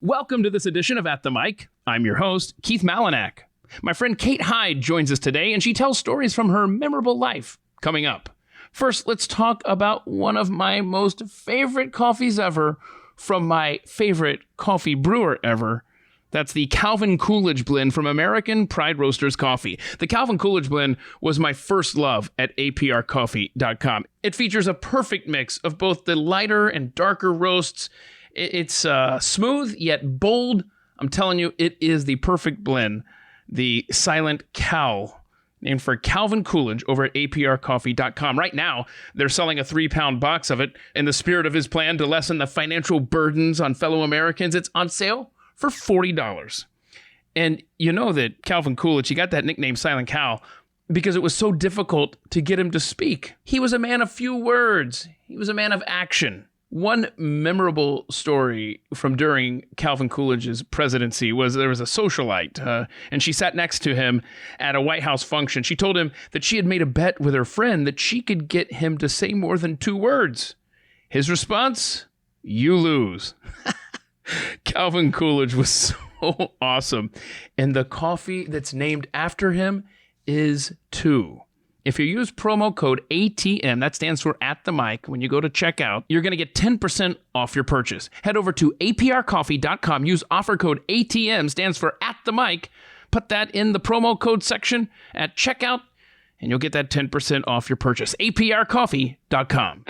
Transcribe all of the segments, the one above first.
Welcome to this edition of At the Mic. I'm your host, Keith Malinak. My friend Kate Hyde joins us today, and she tells stories from her memorable life coming up. First, let's talk about one of my most favorite coffees ever from my favorite coffee brewer ever. That's the Calvin Coolidge blend from American Pride Roasters Coffee. The Calvin Coolidge blend was my first love at aprcoffee.com. It features a perfect mix of both the lighter and darker roasts. It's smooth yet bold. I'm telling you, it is the perfect blend. The Silent Cal, named for Calvin Coolidge, over at aprcoffee.com. Right now, they're selling a 3-pound box of it. In the spirit of his plan to lessen the financial burdens on fellow Americans, it's on sale for $40. And you know that Calvin Coolidge, he got that nickname Silent Cal because it was so difficult to get him to speak. He was a man of few words. He was a man of action. One memorable story from during Calvin Coolidge's presidency was there was a socialite, and she sat next to him at a White House function. She told him that she had made a bet with her friend that she could get him to say more than 2 words. His response, "You lose." Calvin Coolidge was so awesome. And the coffee that's named after him is too. If you use promo code ATM, that stands for At the Mic, when you go to checkout, you're going to get 10% off your purchase. Head over to aprcoffee.com, use offer code ATM, stands for At the Mic. Put that in the promo code section at checkout, and you'll get that 10% off your purchase. aprcoffee.com.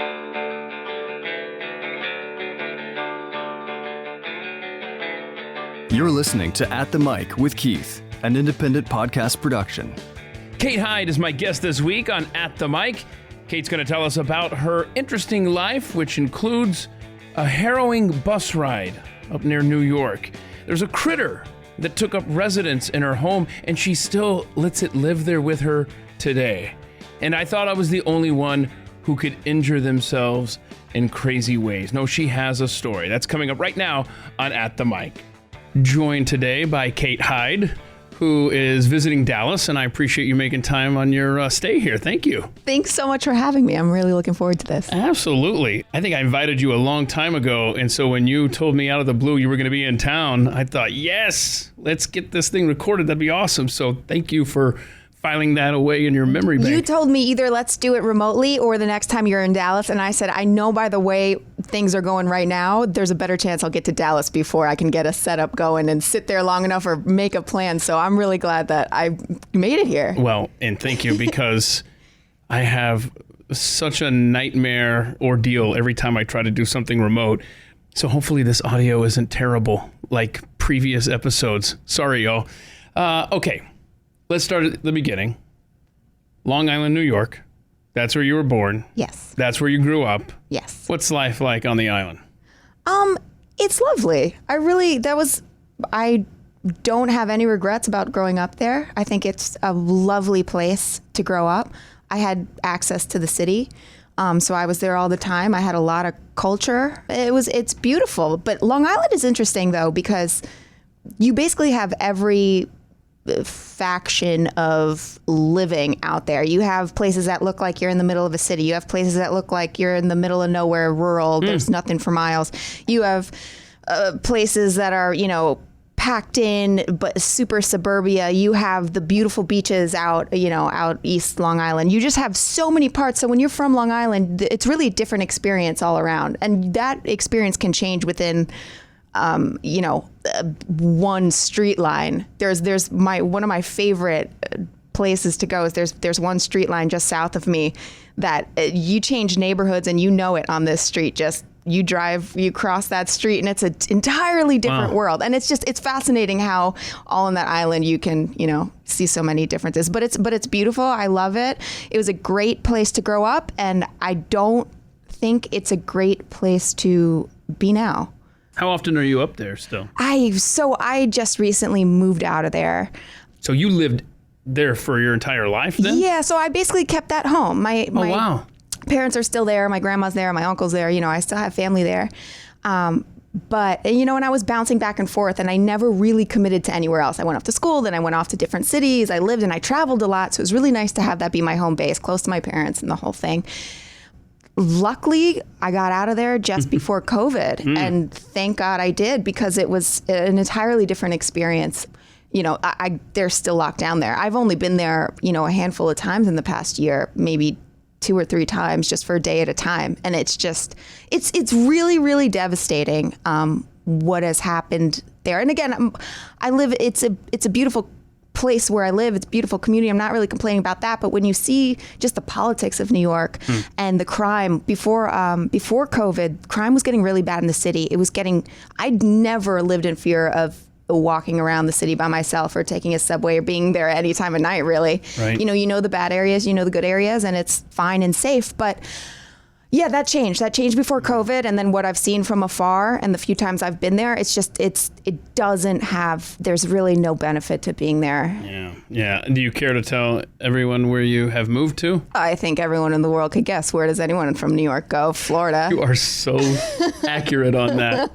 You're listening to At the Mic with Keith, an independent podcast production. Kate Hyde is my guest this week on At the Mic. Kate's going to tell us about her interesting life, which includes a harrowing bus ride up near New York. There's a critter that took up residence in her home, and she still lets it live there with her today. And I thought I was the only one who could injure themselves in crazy ways. No, she has a story. That's coming up right now on At the Mic. Joined today by Kate Hyde, who is visiting Dallas, and I appreciate you making time on your stay here. Thank you. Thanks so much for having me. I'm really looking forward to this. Absolutely. I think I invited you a long time ago, and so when you told me out of the blue you were going to be in town, I thought, yes, let's get this thing recorded. That'd be awesome. So thank you for filing that away in your memory bank. You told me either let's do it remotely or the next time you're in Dallas. And I said, I know by the way things are going right now, there's a better chance I'll get to Dallas before I can get a setup going and sit there long enough or make a plan. So I'm really glad that I made it here. Well, and thank you, because I have such a nightmare ordeal every time I try to do something remote. So hopefully this audio isn't terrible like previous episodes. Sorry, y'all. Okay. Let's start at the beginning. Long Island, New York. That's where you were born. Yes. That's where you grew up. Yes. What's life like on the island? It's lovely. I don't have any regrets about growing up there. I think it's a lovely place to grow up. I had access to the city. So I was there all the time. I had a lot of culture. It's beautiful. But Long Island is interesting though, because you basically have every faction of living out there. You have places that look like you're in the middle of a city. You have places that look like you're in the middle of nowhere, rural. There's nothing for miles. You have places that are, packed in, but super suburbia. You have the beautiful beaches out East Long Island. You just have so many parts. So when you're from Long Island, it's really a different experience all around. And that experience can change within one street line. There's one of my favorite places to go is there's one street line just south of me that you change neighborhoods and you know it on this street. Just you cross that street and it's an entirely different world. And it's fascinating how all on that island you can, see so many differences. But it's beautiful. I love it. It was a great place to grow up, and I don't think it's a great place to be now. How often are you up there still? I just recently moved out of there. So you lived there for your entire life then? Yeah, so I basically kept that home. My wow. Parents are still there. My grandma's there. My uncle's there. I still have family there. But, and I was bouncing back and forth, and I never really committed to anywhere else. I went off to school, then I went off to different cities. I lived and I traveled a lot. So it was really nice to have that be my home base, close to my parents and the whole thing. luckily, I got out of there just before COVID, and thank God I did, because it was an entirely different experience. You know, they're still locked down there. I've only been there, you know, a handful of times in the past year, maybe 2 or 3 times, just for a day at a time, and it's just it's really, really devastating what has happened there. And again, I live. It's a beautiful place where I live. It's a beautiful community. I'm not really complaining about that. But when you see just the politics of New York and the crime before COVID, crime was getting really bad in the city. I'd never lived in fear of walking around the city by myself or taking a subway or being there any time of night, really. Right. You know the bad areas, you know the good areas, and it's fine and safe. But yeah, that changed before COVID. And then what I've seen from afar and the few times I've been there, there's really no benefit to being there. Yeah. Do you care to tell everyone where you have moved to? I think everyone in the world could guess. Where does anyone from New York go? Florida. You are so accurate on that.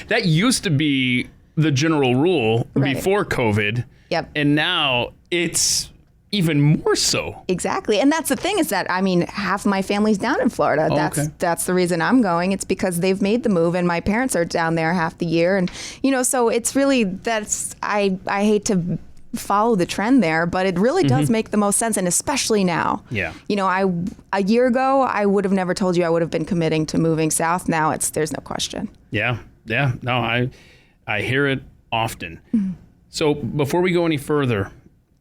That used to be the general rule before COVID. Yep. And now it's even more so. Exactly. And that's the thing, is that, I mean, half my family's down in Florida. That's the reason I'm going. It's because they've made the move, and my parents are down there half the year. And, you know, so it's really, I hate to follow the trend there, but it really does make the most sense. And especially now. Yeah. You know, a year ago, I would have never told you I would have been committing to moving south. Now there's no question. Yeah. No, I hear it often. So before we go any further,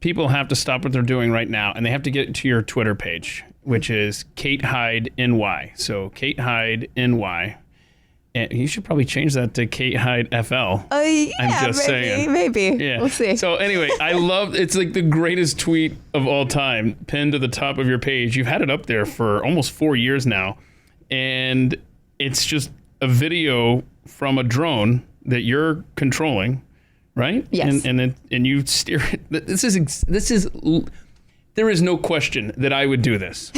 people have to stop what they're doing right now, and they have to get to your Twitter page, which is Kate Hyde NY. So Kate Hyde NY. And you should probably change that to Kate Hyde FL. Yeah, I'm just saying. Maybe. Yeah. We'll see. So anyway, it's like the greatest tweet of all time, pinned to the top of your page. You've had it up there for almost 4 years now. And it's just a video from a drone that you're controlling, right? Yes. And you steer it. There is no question that I would do this.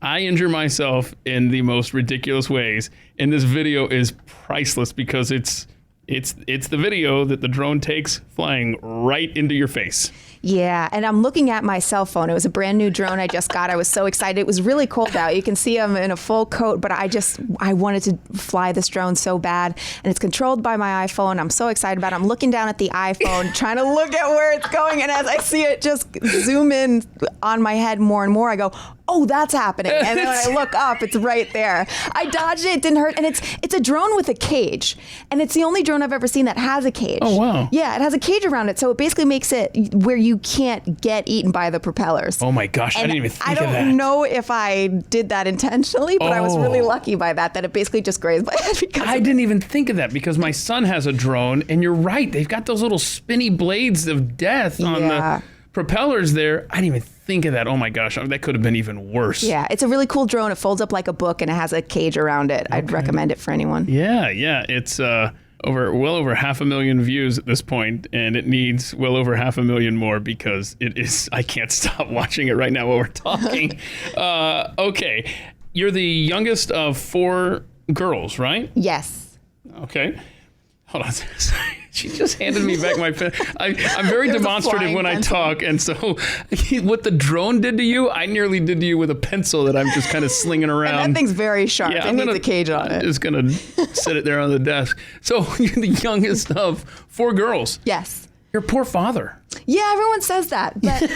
I injure myself in the most ridiculous ways, and this video is priceless because it's the video that the drone takes flying right into your face. Yeah, and I'm looking at my cell phone. It was a brand new drone I just got. I was so excited. It was really cold out. You can see I'm in a full coat, but I wanted to fly this drone so bad. And it's controlled by my iPhone. I'm so excited about it. I'm looking down at the iPhone, trying to look at where it's going. And as I see it just zoom in on my head more and more, I go, oh, that's happening. And then when I look up, it's right there. I dodged it. It didn't hurt. And it's a drone with a cage. And it's the only drone I've ever seen that has a cage. Oh, wow. Yeah, it has a cage around it. So it basically makes it where you can't get eaten by the propellers. Oh my gosh, I didn't even think of that. I don't know if I did that intentionally, but I was really lucky by that it basically just grazed my head. I didn't even think of that because my son has a drone, and you're right. They've got those little spinny blades of death on the propellers there. I didn't even think of that. Oh my gosh, that could have been even worse. Yeah, it's a really cool drone. It folds up like a book, and it has a cage around it. Okay. I'd recommend it for anyone. Yeah. It's well over 500,000 views at this point, and it needs well over 500,000 more because I can't stop watching it right now while we're talking. Okay. You're the youngest of 4 girls, right? Yes. Okay. Hold on. She just handed me back my pen. I'm very demonstrative when I talk, and so what the drone did to you, I nearly did to you with a pencil that I'm just kind of slinging around. And that thing's very sharp. Yeah, it needs a cage on it. I'm just going to sit it there on the desk. So you're the youngest of 4 girls. Yes. Your poor father. Yeah, everyone says that. But,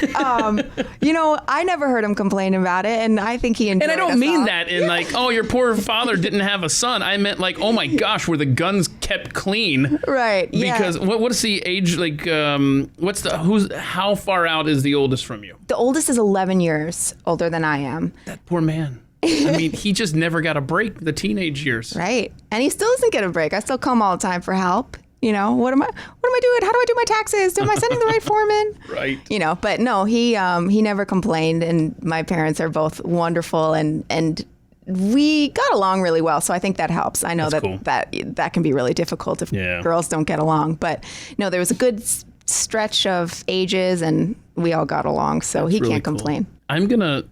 I never heard him complain about it, and I think he enjoyed it. And I don't mean that in like, oh, your poor father didn't have a son. I meant like, oh my gosh, were the guns kept clean? Right, yeah. Because what's the age, like, how far out is the oldest from you? The oldest is 11 years older than I am. That poor man. I mean, he just never got a break the teenage years. Right. And he still doesn't get a break. I still call him all the time for help. What am I doing? How do I do my taxes? Am I sending the right form in? Right. But no, he never complained, and my parents are both wonderful, and we got along really well. So I think that helps. I know cool. that can be really difficult if girls don't get along, but no, there was a good stretch of ages, and we all got along. So That's he really can't complain. I'm gonna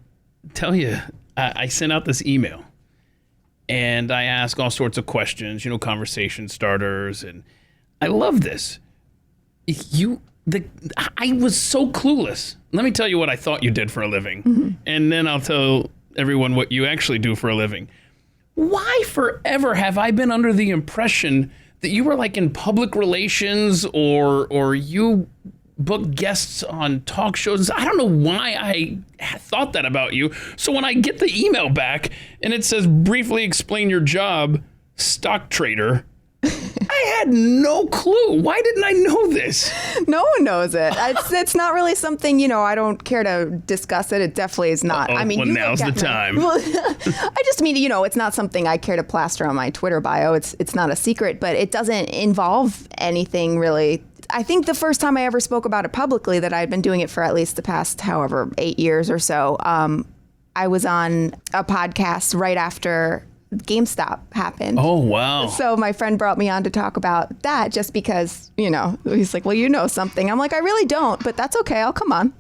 tell you, I sent out this email, and I ask all sorts of questions, conversation starters, and I love this. I was so clueless. Let me tell you what I thought you did for a living. Mm-hmm. And then I'll tell everyone what you actually do for a living. Why forever have I been under the impression that you were like in public relations or you book guests on talk shows? I don't know why I thought that about you. So when I get the email back and it says briefly explain your job, stock trader, I had no clue. Why didn't I know this? No one knows it. It's not really something, I don't care to discuss it. It definitely is not. Uh-oh. I mean, well, now's the time. Well, I just mean, it's not something I care to plaster on my Twitter bio. It's not a secret, but it doesn't involve anything really. I think the first time I ever spoke about it publicly, that I'd been doing it for at least the past, 8 years or so, I was on a podcast right after GameStop happened. Oh, wow. So my friend brought me on to talk about that just because, he's like, well, you know something. I'm like, I really don't, but that's okay. I'll come on.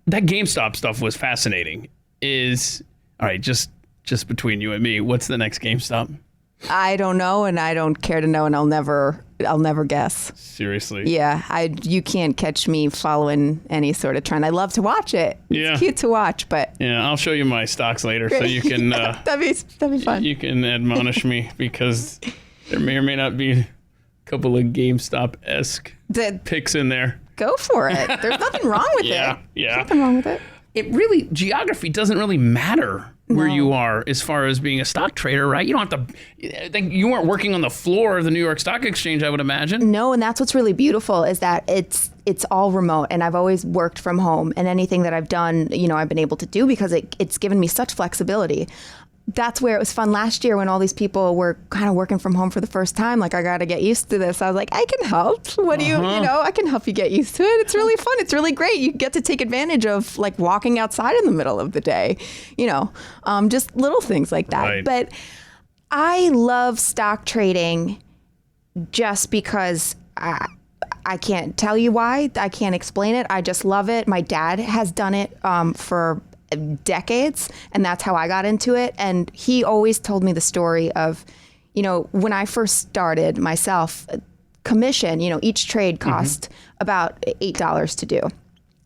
That GameStop stuff was fascinating. All right, just between you and me, what's the next GameStop? I don't know, and I don't care to know, and I'll never guess. Seriously? Yeah, you can't catch me following any sort of trend. I love to watch it. Yeah. It's cute to watch, but yeah, I'll show you my stocks later so you can that'd be fun. You can admonish me because there may or may not be a couple of GameStop-esque picks in there. Go for it. There's nothing wrong with it. Yeah. There's nothing wrong with it. Geography doesn't really matter where you are as far as being a stock trader, right? You don't have to, you weren't working on the floor of the New York Stock Exchange, I would imagine. No, and that's what's really beautiful is that it's all remote, and I've always worked from home, and anything that I've done, I've been able to do because it's given me such flexibility. That's where it was fun last year when all these people were kind of working from home for the first time. Like, I got to get used to this. I was like, I can help. What do I can help you get used to it. It's really fun. It's really great. You get to take advantage of like walking outside in the middle of the day, just little things like that. Right. But I love stock trading just because I can't tell you why. I can't explain it. I just love it. My dad has done it for decades, and that's how I got into it. And he always told me the story of, when I first started myself, commission, each trade cost about $8 to do.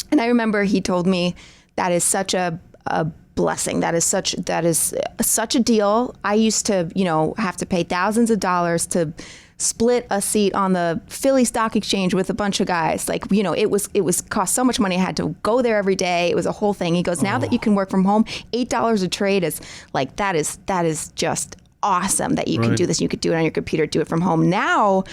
And I remember he told me that is such a blessing. That is such a deal. I used to, have to pay thousands of dollars to split a seat on the Philly Stock Exchange with a bunch of guys. Like, it was cost so much money. I had to go there every day. It was a whole thing. He goes, now that you can work from home, $8 a trade is like, that is just awesome that you can do this. You could do it on your computer, do it from home. Now,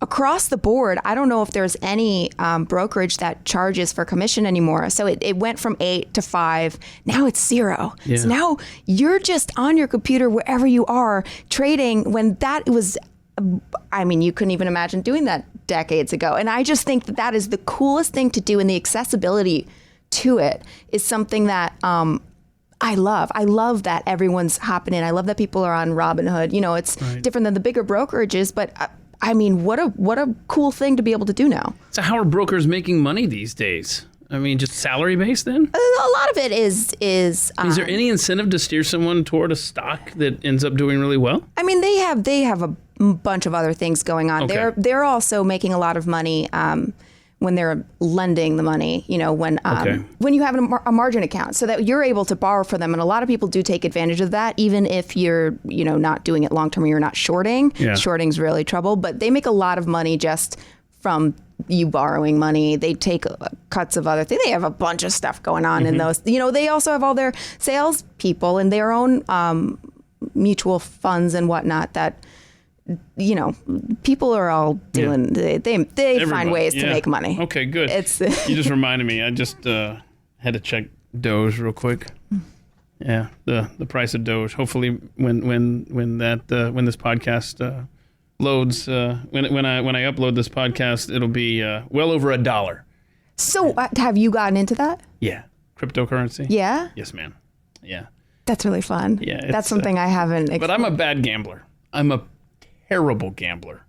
across the board, I don't know if there's any brokerage that charges for commission anymore. So it went from 8 to 5. Now it's 0. Yeah. So now you're just on your computer wherever you are trading, when that was, you couldn't even imagine doing that decades ago. And I just think that is the coolest thing to do, and the accessibility to it is something that I love. I love that everyone's hopping in. I love that people are on Robinhood. It's different than the bigger brokerages, but what a cool thing to be able to do now. So how are brokers making money these days? Just salary based then? A lot of it is. Is there any incentive to steer someone toward a stock that ends up doing really well? They have a bunch of other things going on. Okay. They're also making a lot of money when they're lending the money. When you have a margin account, so that you're able to borrow for them. And a lot of people do take advantage of that, even if you're not doing it long term or you're not shorting. Yeah. Shorting's really trouble, but they make a lot of money just from you borrowing money. They take cuts of other things. They have a bunch of stuff going on in those. They also have all their sales people and their own mutual funds and whatnot that, people are all doing. Yeah. They find ways to make money. Okay, good. You just reminded me. I just had to check Doge real quick. Yeah, the price of Doge. Hopefully, when this podcast loads, when I upload this podcast, it'll be well over $1. So have you gotten into that? Yeah, cryptocurrency. Yeah. Yes, ma'am. Yeah. That's really fun. Yeah, that's something I haven't explored. But I'm a bad gambler. I'm a terrible gambler.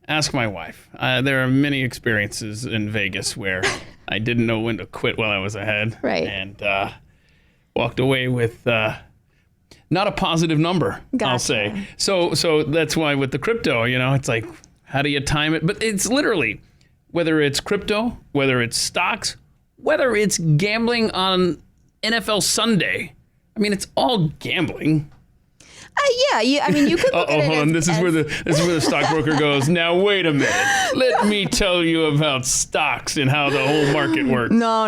Ask my wife. There are many experiences in Vegas where I didn't know when to quit while I was ahead. Right. And walked away with not a positive number, Gotcha. I'll say. So that's why with the crypto, it's like, how do you time it? But it's literally, whether it's crypto, whether it's stocks, whether it's gambling on NFL Sunday. I mean, it's all gambling. I mean, you could look at it hold on. This is where the stockbroker goes. Now, wait a minute. Let me tell you about stocks and how the whole market works. No.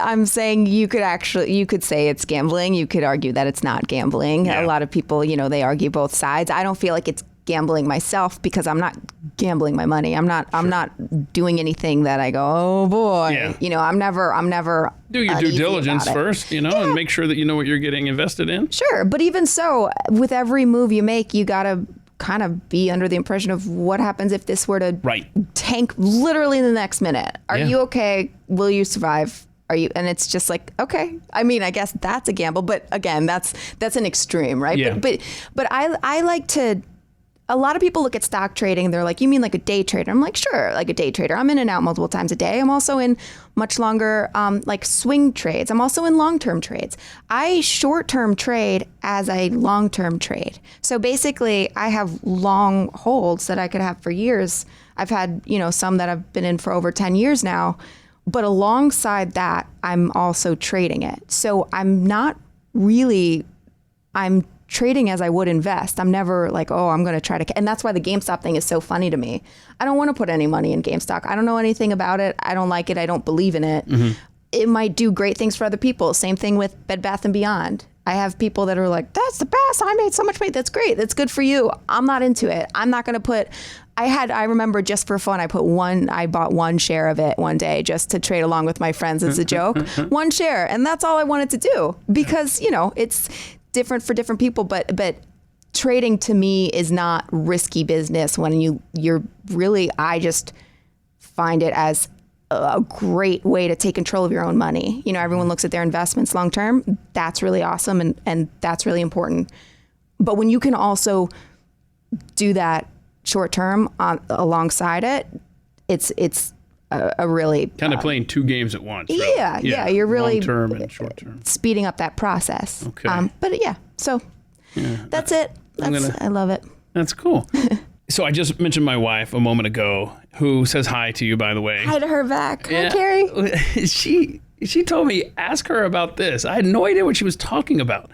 I'm saying you could say it's gambling. You could argue that it's not gambling. Yeah. A lot of people, they argue both sides. I don't feel like it's gambling myself because I'm not gambling my money. I'm not doing anything that I go, oh boy. Yeah. I'm never Do your due diligence first, and make sure that you know what you're getting invested in. Sure, but even so, with every move you make, you gotta kind of be under the impression of what happens if this were to tank literally in the next minute. Are you okay? Will you survive? Are you? And it's just like, okay. I mean, I guess that's a gamble, but again, that's an extreme, right? Yeah. But I like to. A lot of people look at stock trading and they're like, you mean like a day trader? I'm like, sure, like a day trader. I'm in and out multiple times a day. I'm also in much longer like swing trades. I'm also in long-term trades. I short-term trade as a long-term trade. So basically I have long holds that I could have for years. I've had, some that I've been in for over 10 years now. But alongside that, I'm also trading it. So I'm trading as I would invest. I'm never like, oh, I'm going to try to, and that's why the GameStop thing is so funny to me. I don't want to put any money in GameStop. I don't know anything about it. I don't like it. I don't believe in it. Mm-hmm. It might do great things for other people. Same thing with Bed Bath & Beyond. I have people that are like, that's the best. I made so much money. That's great. That's good for you. I'm not into it. I'm not going to put, I remember just for fun, I bought one share of it one day just to trade along with my friends as a joke. One share. And that's all I wanted to do because, it's different for different people, but trading to me is not risky business when you're really, I just find it as a great way to take control of your own money. Everyone looks at their investments long term. That's really awesome and that's really important. But when you can also do that short term alongside it, it's a really kind of playing two games at once. Really. Yeah, you're really long term and short term, speeding up that process. Okay, but that's it. I love it. That's cool. So I just mentioned my wife a moment ago, who says hi to you, by the way. Hi to her back. Hi, Carrie. She told me, ask her about this. I had no idea what she was talking about.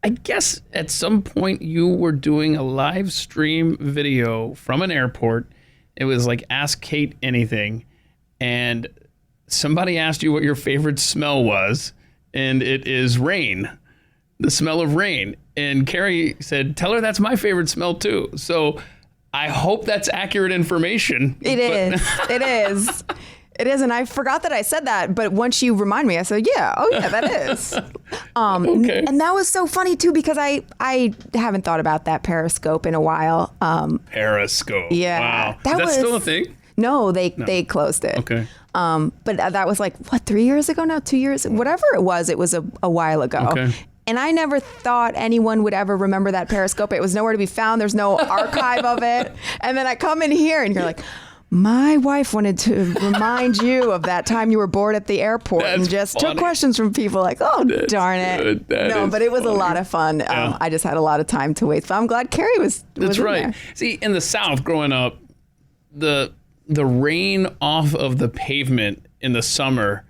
I guess at some point you were doing a live stream video from an airport. It was like Ask Kate Anything. And somebody asked you what your favorite smell was. And it is rain. The smell of rain. And Carrie said, tell her that's my favorite smell too. So I hope that's accurate information. It is. It is. And I forgot that I said that. But once you remind me, I said, that is. Okay. And that was so funny too, because I haven't thought about that Periscope in a while. Periscope. Yeah. Wow. Is that still a thing? No, they closed it. Okay. But that was like, 3 years ago now? 2 years? Whatever it was a while ago. Okay. And I never thought anyone would ever remember that Periscope. It was nowhere to be found. There's no archive of it. And then I come in here and you're like, my wife wanted to remind you of that time you were bored at the airport. That's and just funny. took questions from people like, darn it. No, but it was funny. A lot of fun. Yeah. I just had a lot of time to waste. But I'm glad Carrie was That's in right. there. See, in the South growing up, the rain off of the pavement in the summer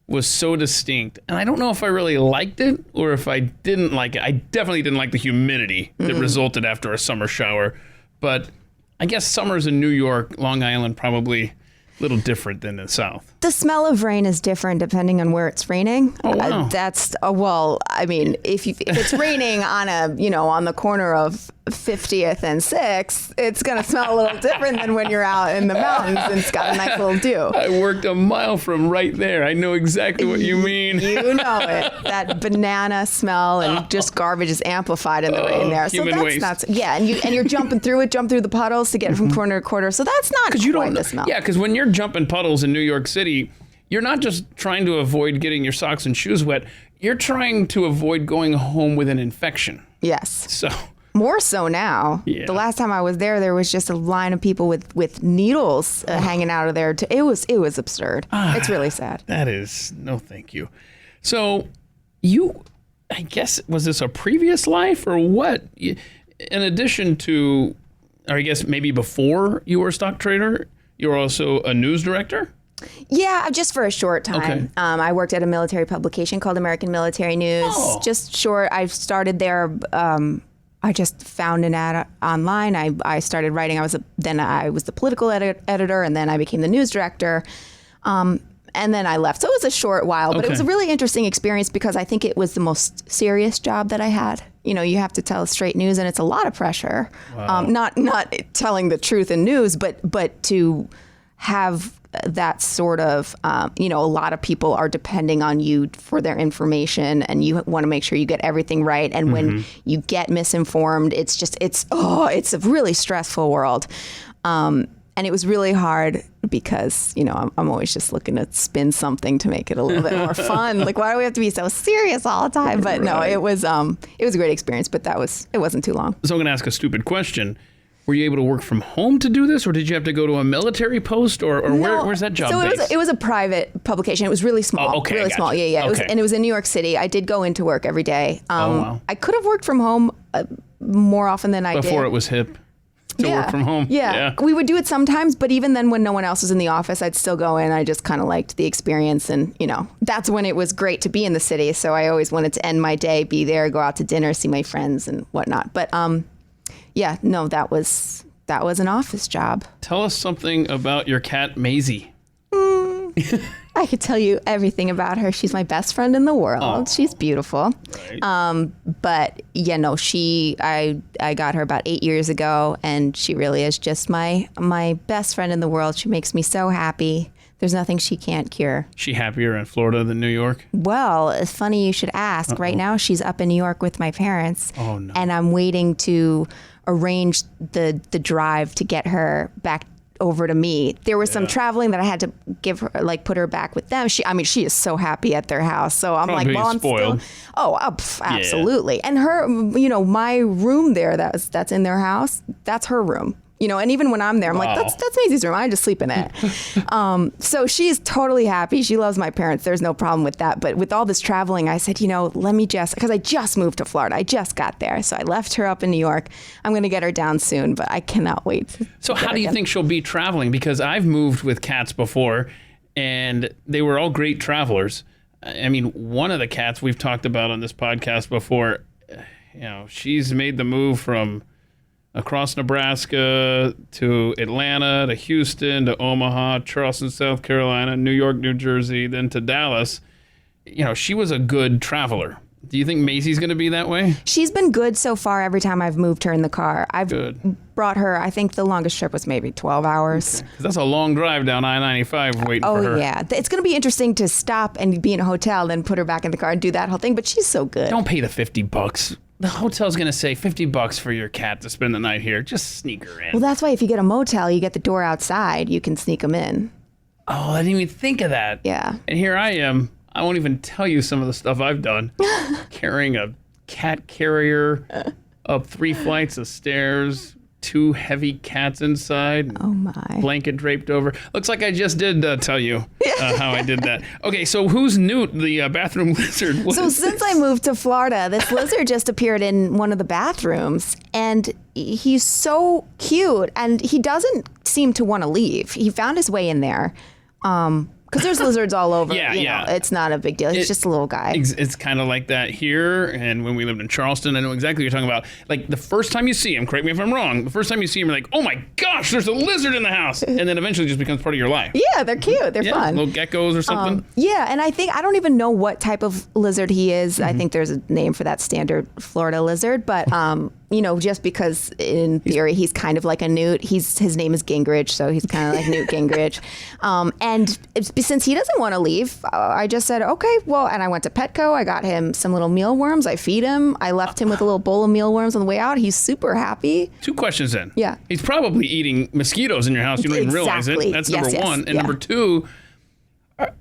was so distinct. And I don't know if I really liked it or if I didn't like it. I definitely didn't like the humidity that resulted after a summer shower. But I guess summers in New York, Long Island, probably a little different than the South. The smell of rain is different depending on where it's raining. Oh, wow. If it's raining on the corner of 50th and 6th, it's going to smell a little different than when you're out in the mountains and it's got a nice little dew. I worked a mile from right there. I know exactly what you mean. You know it. That banana smell and just garbage is amplified in the rain there. So human that's waste. not. Yeah, and you're jumping through the puddles to get from corner to corner. So that's not quite the smell. Yeah, because when you're jumping puddles in New York City, you're not just trying to avoid getting your socks and shoes wet. You're trying to avoid going home with an infection. Yes. So more so now. Yeah. The last time I was there was just a line of people with needles hanging out of there. It was absurd. It's really sad. That is no thank you. So I guess, was this a previous life or what? In addition to, or I guess maybe before you were a stock trader, you were also a news director? Yeah, just for a short time. Okay. I worked at a military publication called American Military News. Oh. Just short. I started there. I just found an ad online. I started writing. Then I was the political editor, and then I became the news director. And then I left. So it was a short while, but it was a really interesting experience because I think it was the most serious job that I had. You know, you have to tell straight news, and it's a lot of pressure. Wow. Not telling the truth in news, but to have that sort of, a lot of people are depending on you for their information, and you want to make sure you get everything right. And when you get misinformed, it's a really stressful world. And it was really hard because, I'm always just looking to spin something to make it a little bit more fun. Like, why do we have to be so serious all the time? But no, it was a great experience, but it wasn't too long. So I'm going to ask a stupid question. Were you able to work from home to do this, or did you have to go to a military post, or No. where's that job So based? it was a private publication. It was really small. Oh, okay, really gotcha. small. Yeah. Okay. And it was in New York City. I did go into work every day. Wow. I could have worked from home more often than I did. Before it was hip to work from home. Yeah. We would do it sometimes, but even then when no one else was in the office, I'd still go in. I just kind of liked the experience, and, that's when it was great to be in the city. So I always wanted to end my day, be there, go out to dinner, see my friends and whatnot. But that was an office job. Tell us something about your cat, Maisie. I could tell you everything about her. She's my best friend in the world. Oh. She's beautiful. Right. But I got her about 8 years ago, and she really is just my best friend in the world. She makes me so happy. There's nothing she can't cure. She happier in Florida than New York? Well, it's funny you should ask. Right now, she's up in New York with my parents. Oh, no. And I'm waiting to arrange the drive to get her back over to me. There was some traveling that I had to give her, put her back with them. She is so happy at their house. So I'm Probably I'm spoiled. absolutely. Yeah. And her, my room there that's in their house, that's her room. And even when I'm there, I'm like, that's Maisie's room. I just sleep in it. So she's totally happy. She loves my parents. There's no problem with that. But with all this traveling, I said, let me because I just moved to Florida. I just got there. So I left her up in New York. I'm going to get her down soon, but I cannot wait. So how do you think she'll be traveling? Because I've moved with cats before, and they were all great travelers. I mean, one of the cats we've talked about on this podcast before, she's made the move from across Nebraska to Atlanta to Houston to Omaha, Charleston, South Carolina, New York, New Jersey, then to Dallas. She was a good traveler. Do you think Maisie's going to be that way? She's been good so far every time I've moved her in the car. I've Good. brought her, I think the longest trip was maybe 12 hours. 'Cause that's a long drive down I-95 waiting for her. Oh, yeah. It's going to be interesting to stop and be in a hotel, then put her back in the car and do that whole thing. But she's so good. Don't pay the $50. The hotel's going to say $50 for your cat to spend the night here. Just sneak her in. Well, that's why if you get a motel, you get the door outside. You can sneak them in. Oh, I didn't even think of that. Yeah. And here I am. I won't even tell you some of the stuff I've done. Carrying a cat carrier up 3 flights of stairs, 2 heavy cats inside. Oh, my. Blanket draped over. Looks like I just did tell you how I did that. Okay, so who's Newt, the bathroom lizard? What So is since this? I moved to Florida, this lizard just appeared in one of the bathrooms, and he's so cute, and he doesn't seem to want to leave. He found his way in there. Because there's lizards all over. Yeah. It's not a big deal. He's just a little guy. It's kind of like that here. And when we lived in Charleston, I know exactly what you're talking about. Like the first time you see him, correct me if I'm wrong, the first time you see him, you're like, oh my gosh, there's a lizard in the house. And then eventually it just becomes part of your life. Yeah, they're cute. They're fun. Little geckos or something. Yeah, and I don't even know what type of lizard he is. I think there's a name for that standard Florida lizard, but just because in theory he's kind of like a newt. His name is Gingrich, so he's kind of like Newt Gingrich. And since he doesn't want to leave, I just said, okay, well, and I went to Petco. I got him some little mealworms. I feed him. I left him with a little bowl of mealworms on the way out. He's super happy. 2 questions then. Yeah. He's probably eating mosquitoes in your house. You don't even realize it. Exactly. That's Yes, number yes. one. And Yeah. number 2,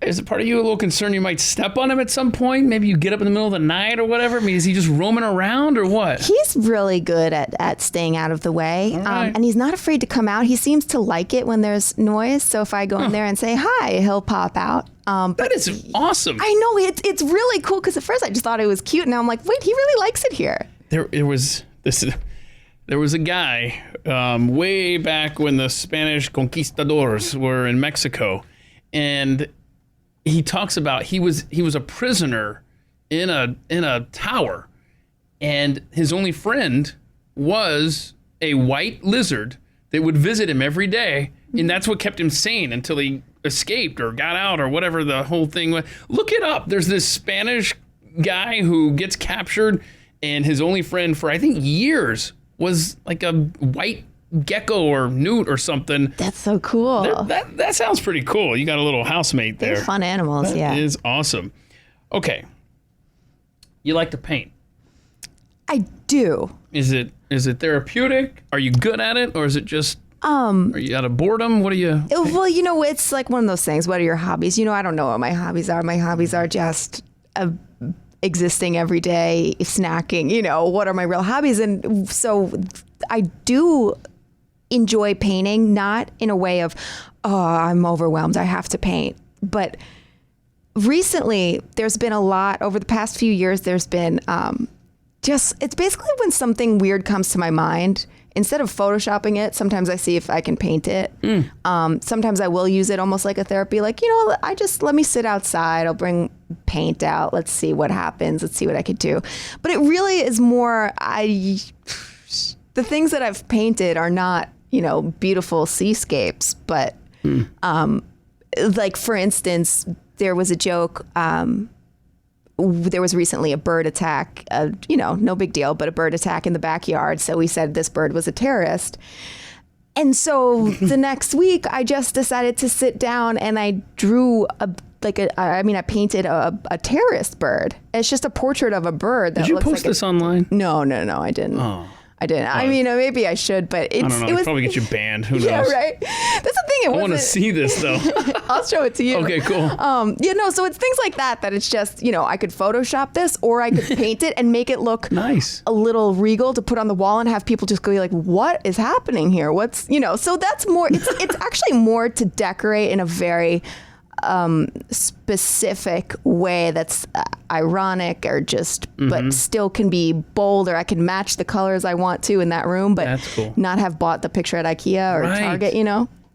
is it part of you a little concerned you might step on him at some point? Maybe you get up in the middle of the night or whatever? I mean, is he just roaming around or what? He's really good at staying out of the way. All right. And he's not afraid to come out. He seems to like it when there's noise. So if I go in there and say hi, he'll pop out. But That is awesome. I know it's really cool because at first I just thought it was cute. Now I'm like, wait, he really likes it here. There was a guy way back when the Spanish conquistadors were in Mexico, and he talks about he was a prisoner in a tower, and his only friend was a white lizard that would visit him every day, and that's what kept him sane until he escaped or got out or whatever the whole thing was. Look it up. There's this Spanish guy who gets captured, and his only friend for I think years was like a white gecko or newt or something. That's so cool. That sounds pretty cool. You got a little housemate there. They're fun animals, yeah. That is awesome. Okay. You like to paint. I do. Is it therapeutic? Are you good at it, or is it just are you out of boredom? What are you? Well, it's like one of those things. What are your hobbies? I don't know what my hobbies are. My hobbies are just existing every day, snacking. What are my real hobbies? And so I do enjoy painting, not in a way of, oh, I'm overwhelmed, I have to paint. But recently, there's been a lot, over the past few years, there's been it's basically when something weird comes to my mind, instead of photoshopping it, sometimes I see if I can paint it. Sometimes I will use it almost like a therapy, like, let me sit outside, I'll bring paint out, let's see what happens, let's see what I could do. But it really is more, the things that I've painted are not, beautiful seascapes, but like, for instance, there was a joke, there was recently a bird attack, no big deal, but a bird attack in the backyard. So we said this bird was a terrorist. And so the next week I just decided to sit down and I drew I painted a terrorist bird. It's just a portrait of a bird. That Did you looks post like this online? No, I didn't. Oh. I didn't. Maybe I should, but I don't know. It'd probably get you banned. Who knows? Yeah, right. That's the thing. I want to see this though. I'll show it to you. Okay, cool. So it's things like that it's just, I could Photoshop this, or I could paint it and make it look nice, a little regal to put on the wall and have people just go like, what is happening here? What's, so that's more, it's actually more to decorate in a very specific way that's ironic or just but still can be bold, or I can match the colors I want to in that room, but that's cool. Not have bought the picture at IKEA or Target,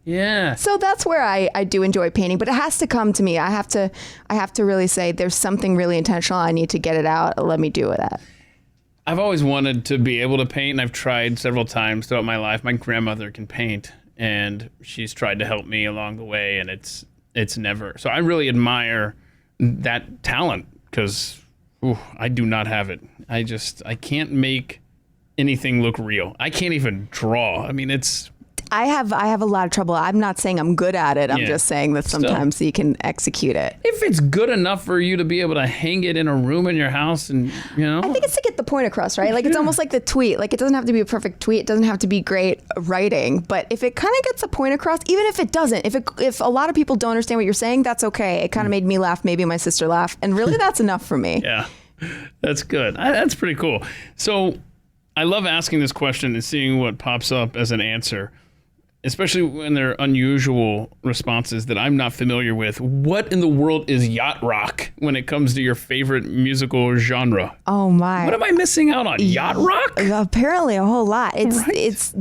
Yeah. So that's where I do enjoy painting, but it has to come to me. I have to really say there's something really intentional. I need to get it out. Let me do that. I've always wanted to be able to paint, and I've tried several times throughout my life. My grandmother can paint, and she's tried to help me along the way, and it's never. So I really admire that talent, because I do not have it. I can't make anything look real. I can't even draw. I mean, I have a lot of trouble. I'm not saying I'm good at it. I'm just saying that sometimes you can execute it. If it's good enough for you to be able to hang it in a room in your house, and I think it's to get the point across, right? Like, it's almost like the tweet. Like, it doesn't have to be a perfect tweet. It doesn't have to be great writing. But if it kind of gets a point across, even if it doesn't, if a lot of people don't understand what you're saying, that's okay. It kind of made me laugh, maybe my sister laugh, and really that's enough for me. Yeah, that's good. That's pretty cool. So I love asking this question and seeing what pops up as an answer, especially when they're unusual responses that I'm not familiar with. What in the world is yacht rock when it comes to your favorite musical genre? Oh my. What am I missing out on? Yacht rock? Apparently a whole lot. It's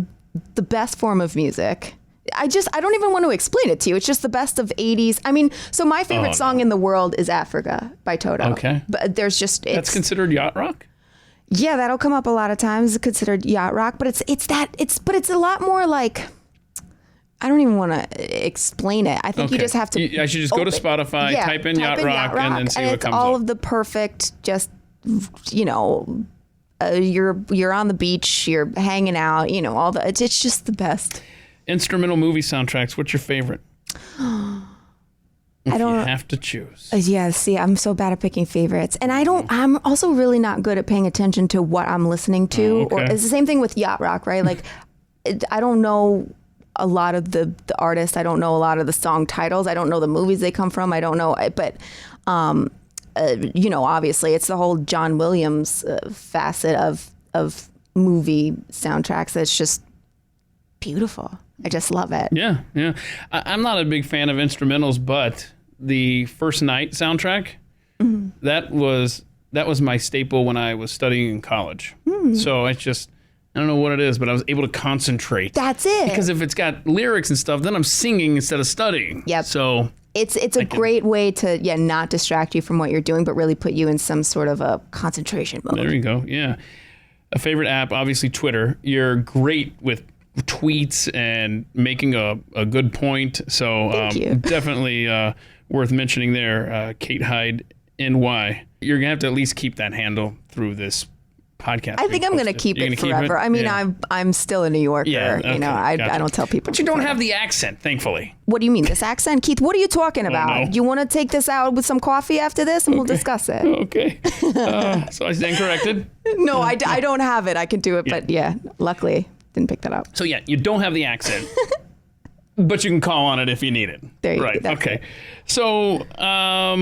the best form of music. I don't even want to explain it to you. It's just the best of 80s. I mean, so my favorite song in the world is Africa by Toto. Okay. But that's considered yacht rock? Yeah, that'll come up a lot of times. It's considered yacht rock, but it's a lot more like, I don't even want to explain it. I think you just have to. I should just go to Spotify, type in yacht rock, and then see what comes up. All of the perfect, just, you're on the beach, you're hanging out, it's just the best. Instrumental movie soundtracks, what's your favorite? You have to choose. Yeah, see, I'm so bad at picking favorites. And I'm also really not good at paying attention to what I'm listening to. Or it's the same thing with yacht rock, right? Like, I don't know a lot of the artists. I don't know a lot of the song titles. I don't know the movies they come from. I don't know. But, obviously it's the whole John Williams facet of movie soundtracks that's just beautiful. I just love it. Yeah. I'm not a big fan of instrumentals, but the First Night soundtrack, that was my staple when I was studying in college. So I don't know what it is, but I was able to concentrate. That's it. Because if it's got lyrics and stuff, then I'm singing instead of studying. Yep. So It's a great way to not distract you from what you're doing, but really put you in some sort of a concentration mode. There you go. Yeah. A favorite app, obviously Twitter. You're great with tweets and making a good point. So Thank you. Definitely worth mentioning there, Kate Hyde, NY. You're going to have to at least keep that handle through this podcast. I think I'm going to keep it forever. I mean, I'm still a New Yorker. Yeah, okay, I don't tell people. But you don't have the accent, thankfully. What do you mean, this accent? Keith, what are you talking about? no. You want to take this out with some coffee after this and we'll discuss it? Okay. So I stand corrected. No, I don't have it. I can do it. But luckily, didn't pick that up. So you don't have the accent. But you can call on it if you need it. There you go. Right. That's Okay. So,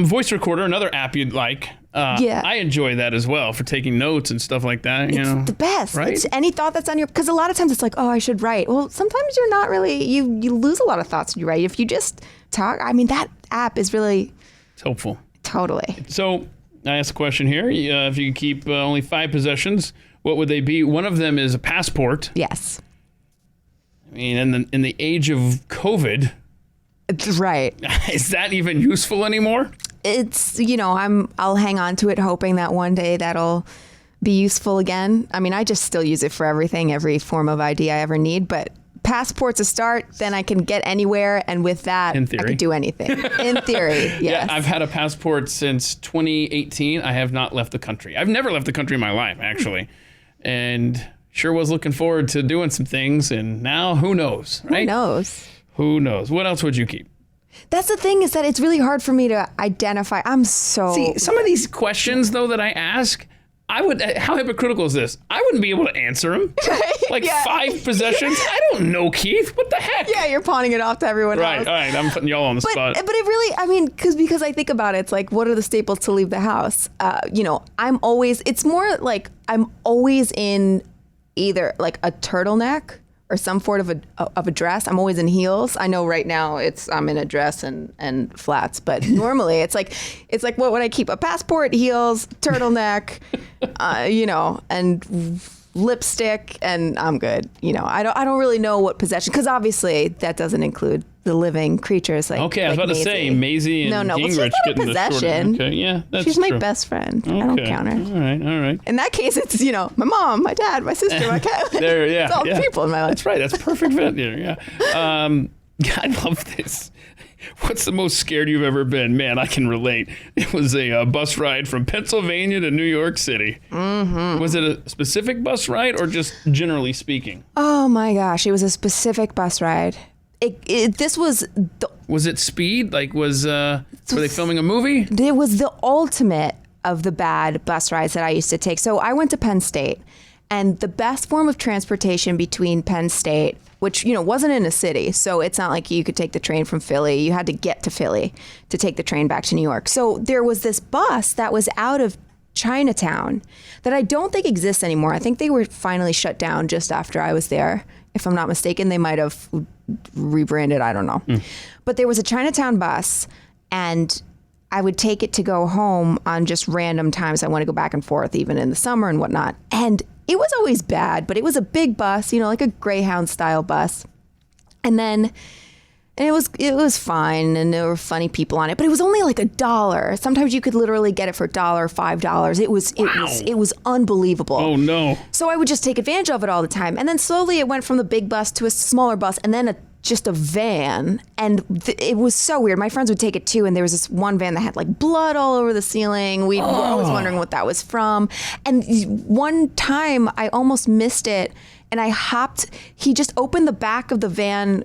voice recorder, another app you'd like. I enjoy that as well for taking notes and stuff like that. It's the best. Right? It's any thought that's on your, because a lot of times it's like, oh, I should write. Well, sometimes you're not really, you lose a lot of thoughts when you write. If you just talk, I mean, that app is really. It's helpful. Totally. So, I asked a question here. If you could keep only 5 possessions, what would they be? One of them is a passport. Yes. I mean, in the age of COVID. It's right. Is that even useful anymore? It's, I'll hang on to it hoping that one day that'll be useful again. I mean, I just still use it for everything, every form of ID I ever need, but passport's a start, then I can get anywhere, and with that, I can do anything. In theory, yes. Yeah, I've had a passport since 2018. I have not left the country. I've never left the country in my life, actually. And sure was looking forward to doing some things, and now who knows, right? Who knows? Who knows? What else would you keep? That's the thing, is that it's really hard for me to identify. See, some of these questions, though, that I ask, how hypocritical is this? I wouldn't be able to answer them. Like 5 possessions? I don't know, Keith. What the heck? Yeah, you're pawning it off to everyone else. Right, all right. I'm putting y'all on the spot. But it really, I mean, because I think about it, it's like, what are the staples to leave the house? It's more like I'm always in either like a turtleneck or some sort of a dress. I'm always in heels. I know right now I'm in a dress and flats, but normally it's like what would I keep? A passport, heels, turtleneck, and lipstick, and I'm good. I don't really know what possession, because obviously that doesn't include the living creatures like. Okay, I was about to say Maisie and no, Gingrich well, she's not a getting possession. Okay, yeah, that's she's true. my best friend. I don't count her. All right. In that case, it's my mom, my dad, my sister, my cat. It's all people in my life. That's right. That's perfect fit here. Yeah. I love this. What's the most scared you've ever been? Man, I can relate. It was a bus ride from Pennsylvania to New York City. Mm-hmm. Was it a specific bus ride or just generally speaking? Oh my gosh, it was a specific bus ride. Was it speed? Like were they filming a movie? It was the ultimate of the bad bus rides that I used to take. So I went to Penn State, and the best form of transportation between Penn State, which, wasn't in a city. So it's not like you could take the train from Philly. You had to get to Philly to take the train back to New York. So there was this bus that was out of Chinatown that I don't think exists anymore. I think they were finally shut down just after I was there. If I'm not mistaken, they might have rebranded. I don't know. But there was a Chinatown bus, and I would take it to go home on just random times. I want to go back and forth, even in the summer and whatnot. And it was always bad, but it was a big bus, like a Greyhound style bus. And then it was fine, and there were funny people on it, but it was only like $1. Sometimes you could literally get it for $1, $5. It was unbelievable. Oh no. So I would just take advantage of it all the time. And then slowly it went from the big bus to a smaller bus, and then just a van. And it was so weird. My friends would take it too, and there was this one van that had like blood all over the ceiling. We were always wondering what that was from. And one time I almost missed it, and he just opened the back of the van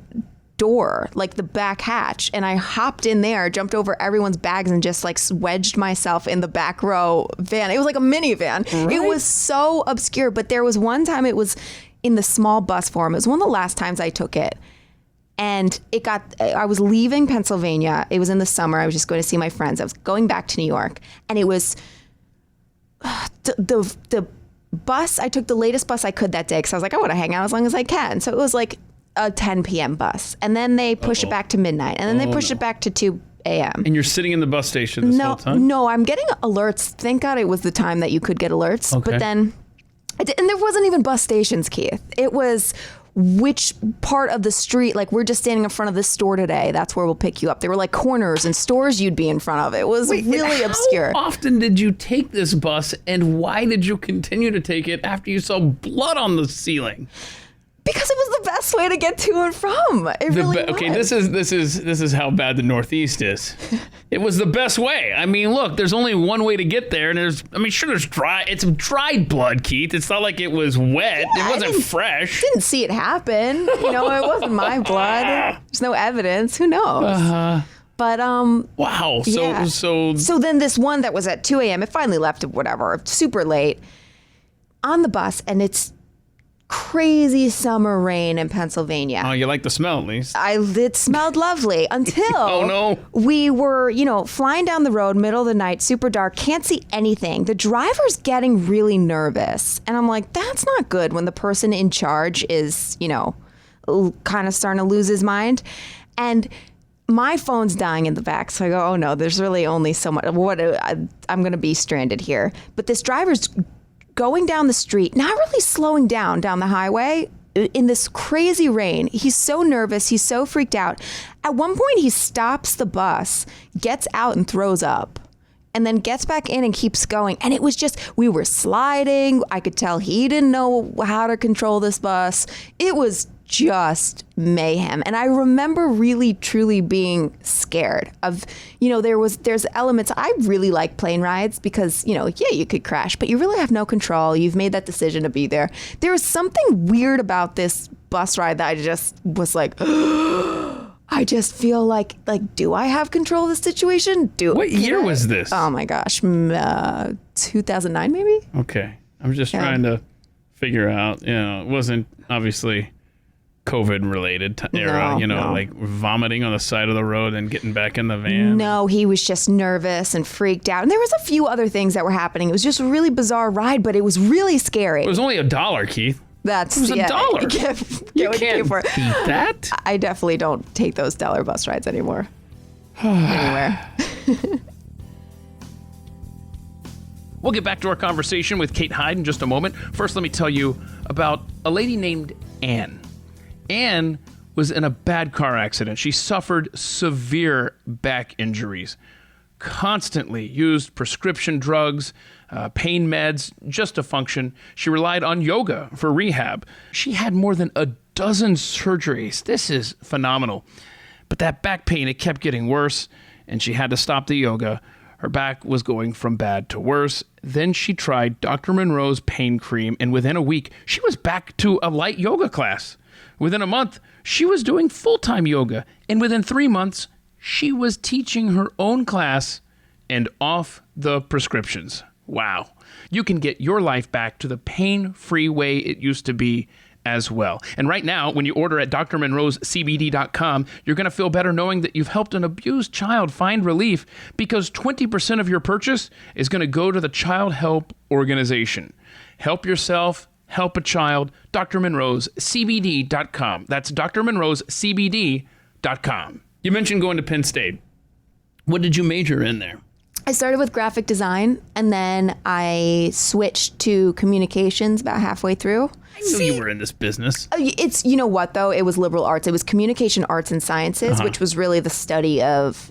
door, like the back hatch, and I hopped in there, jumped over everyone's bags, and just like wedged myself in the back row van. It was like a minivan. Right? It was so obscure, but there was one time it was in the small bus form. It was one of the last times I took it. And I was leaving Pennsylvania. It was in the summer. I was just going to see my friends. I was going back to New York, and it was the bus. I took the latest bus I could that day, because I was like, I want to hang out as long as I can. So it was like a 10 p.m. bus, and then they pushed it back to midnight, and then they pushed it back to 2 a.m. And you're sitting in the bus station this whole time? No, I'm getting alerts. Thank God it was the time that you could get alerts. Okay. But then, and there wasn't even bus stations, Keith. It was which part of the street, like we're just standing in front of this store today, that's where we'll pick you up. They were like corners and stores you'd be in front of. It was really obscure. How often did you take this bus, and why did you continue to take it after you saw blood on the ceiling? Because it was the best way to get to and from. It really was. Okay, this is how bad the Northeast is. It was the best way. I mean, look, there's only one way to get there, and there's it's dried blood, Keith. It's not like it was wet. Yeah, it wasn't fresh. Didn't see it happen. You know, it wasn't my blood. There's no evidence. Who knows? But wow. So then this one that was at 2 a.m. It finally left at whatever, super late, on the bus, and it's crazy summer rain in Pennsylvania. Oh, you like the smell at least. It smelled lovely until oh, no. we were, flying down the road, middle of the night, super dark, can't see anything. The driver's getting really nervous. And I'm like, that's not good when the person in charge is, kind of starting to lose his mind. And my phone's dying in the back. So I go, oh no, there's really only so much. I'm going to be stranded here. But this driver's going down the street, not really slowing down the highway in this crazy rain. He's so nervous. He's so freaked out. At one point, he stops the bus, gets out and throws up, and then gets back in and keeps going. And it was just, we were sliding. I could tell he didn't know how to control this bus. It was just mayhem. And I remember really truly being scared of, there's elements. I really like plane rides because, you could crash, but you really have no control. You've made that decision to be there. There was something weird about this bus ride that I just was like, I just feel like, do I have control of the situation? What year was this? Oh my gosh. 2009 maybe? Okay. I'm just trying to figure out, it wasn't obviously COVID related era, no. Like vomiting on the side of the road and getting back in the van. No, he was just nervous and freaked out. And there was a few other things that were happening. It was just a really bizarre ride, but it was really scary. It was only $1, Keith. It was $1. You can't beat that. I definitely don't take those dollar bus rides anymore. Anywhere. We'll get back to our conversation with Kate Hyde in just a moment. First, let me tell you about a lady named Anne. Anne was in a bad car accident. She suffered severe back injuries, constantly used prescription drugs, pain meds just to function. She relied on yoga for rehab. She had more than a dozen surgeries. This is phenomenal. But that back pain, it kept getting worse, and she had to stop the yoga. Her back was going from bad to worse. Then she tried Dr. Monroe's pain cream, and within a week, she was back to a light yoga class. Within a month, she was doing full-time yoga, and within 3 months, she was teaching her own class and off the prescriptions. Wow. You can get your life back to the pain-free way it used to be as well. And right now, when you order at drmonroescbd.com, you're going to feel better knowing that you've helped an abused child find relief because 20% of your purchase is going to go to the Child Help Organization. Help yourself. Help a child, drmonroescbd.com. That's drmonroescbd.com. You mentioned going to Penn State. What did you major in there? I started with graphic design, and then I switched to communications about halfway through. I knew you were in this business. It's, you know what, though? It was liberal arts. It was communication arts and sciences, which was really the study of,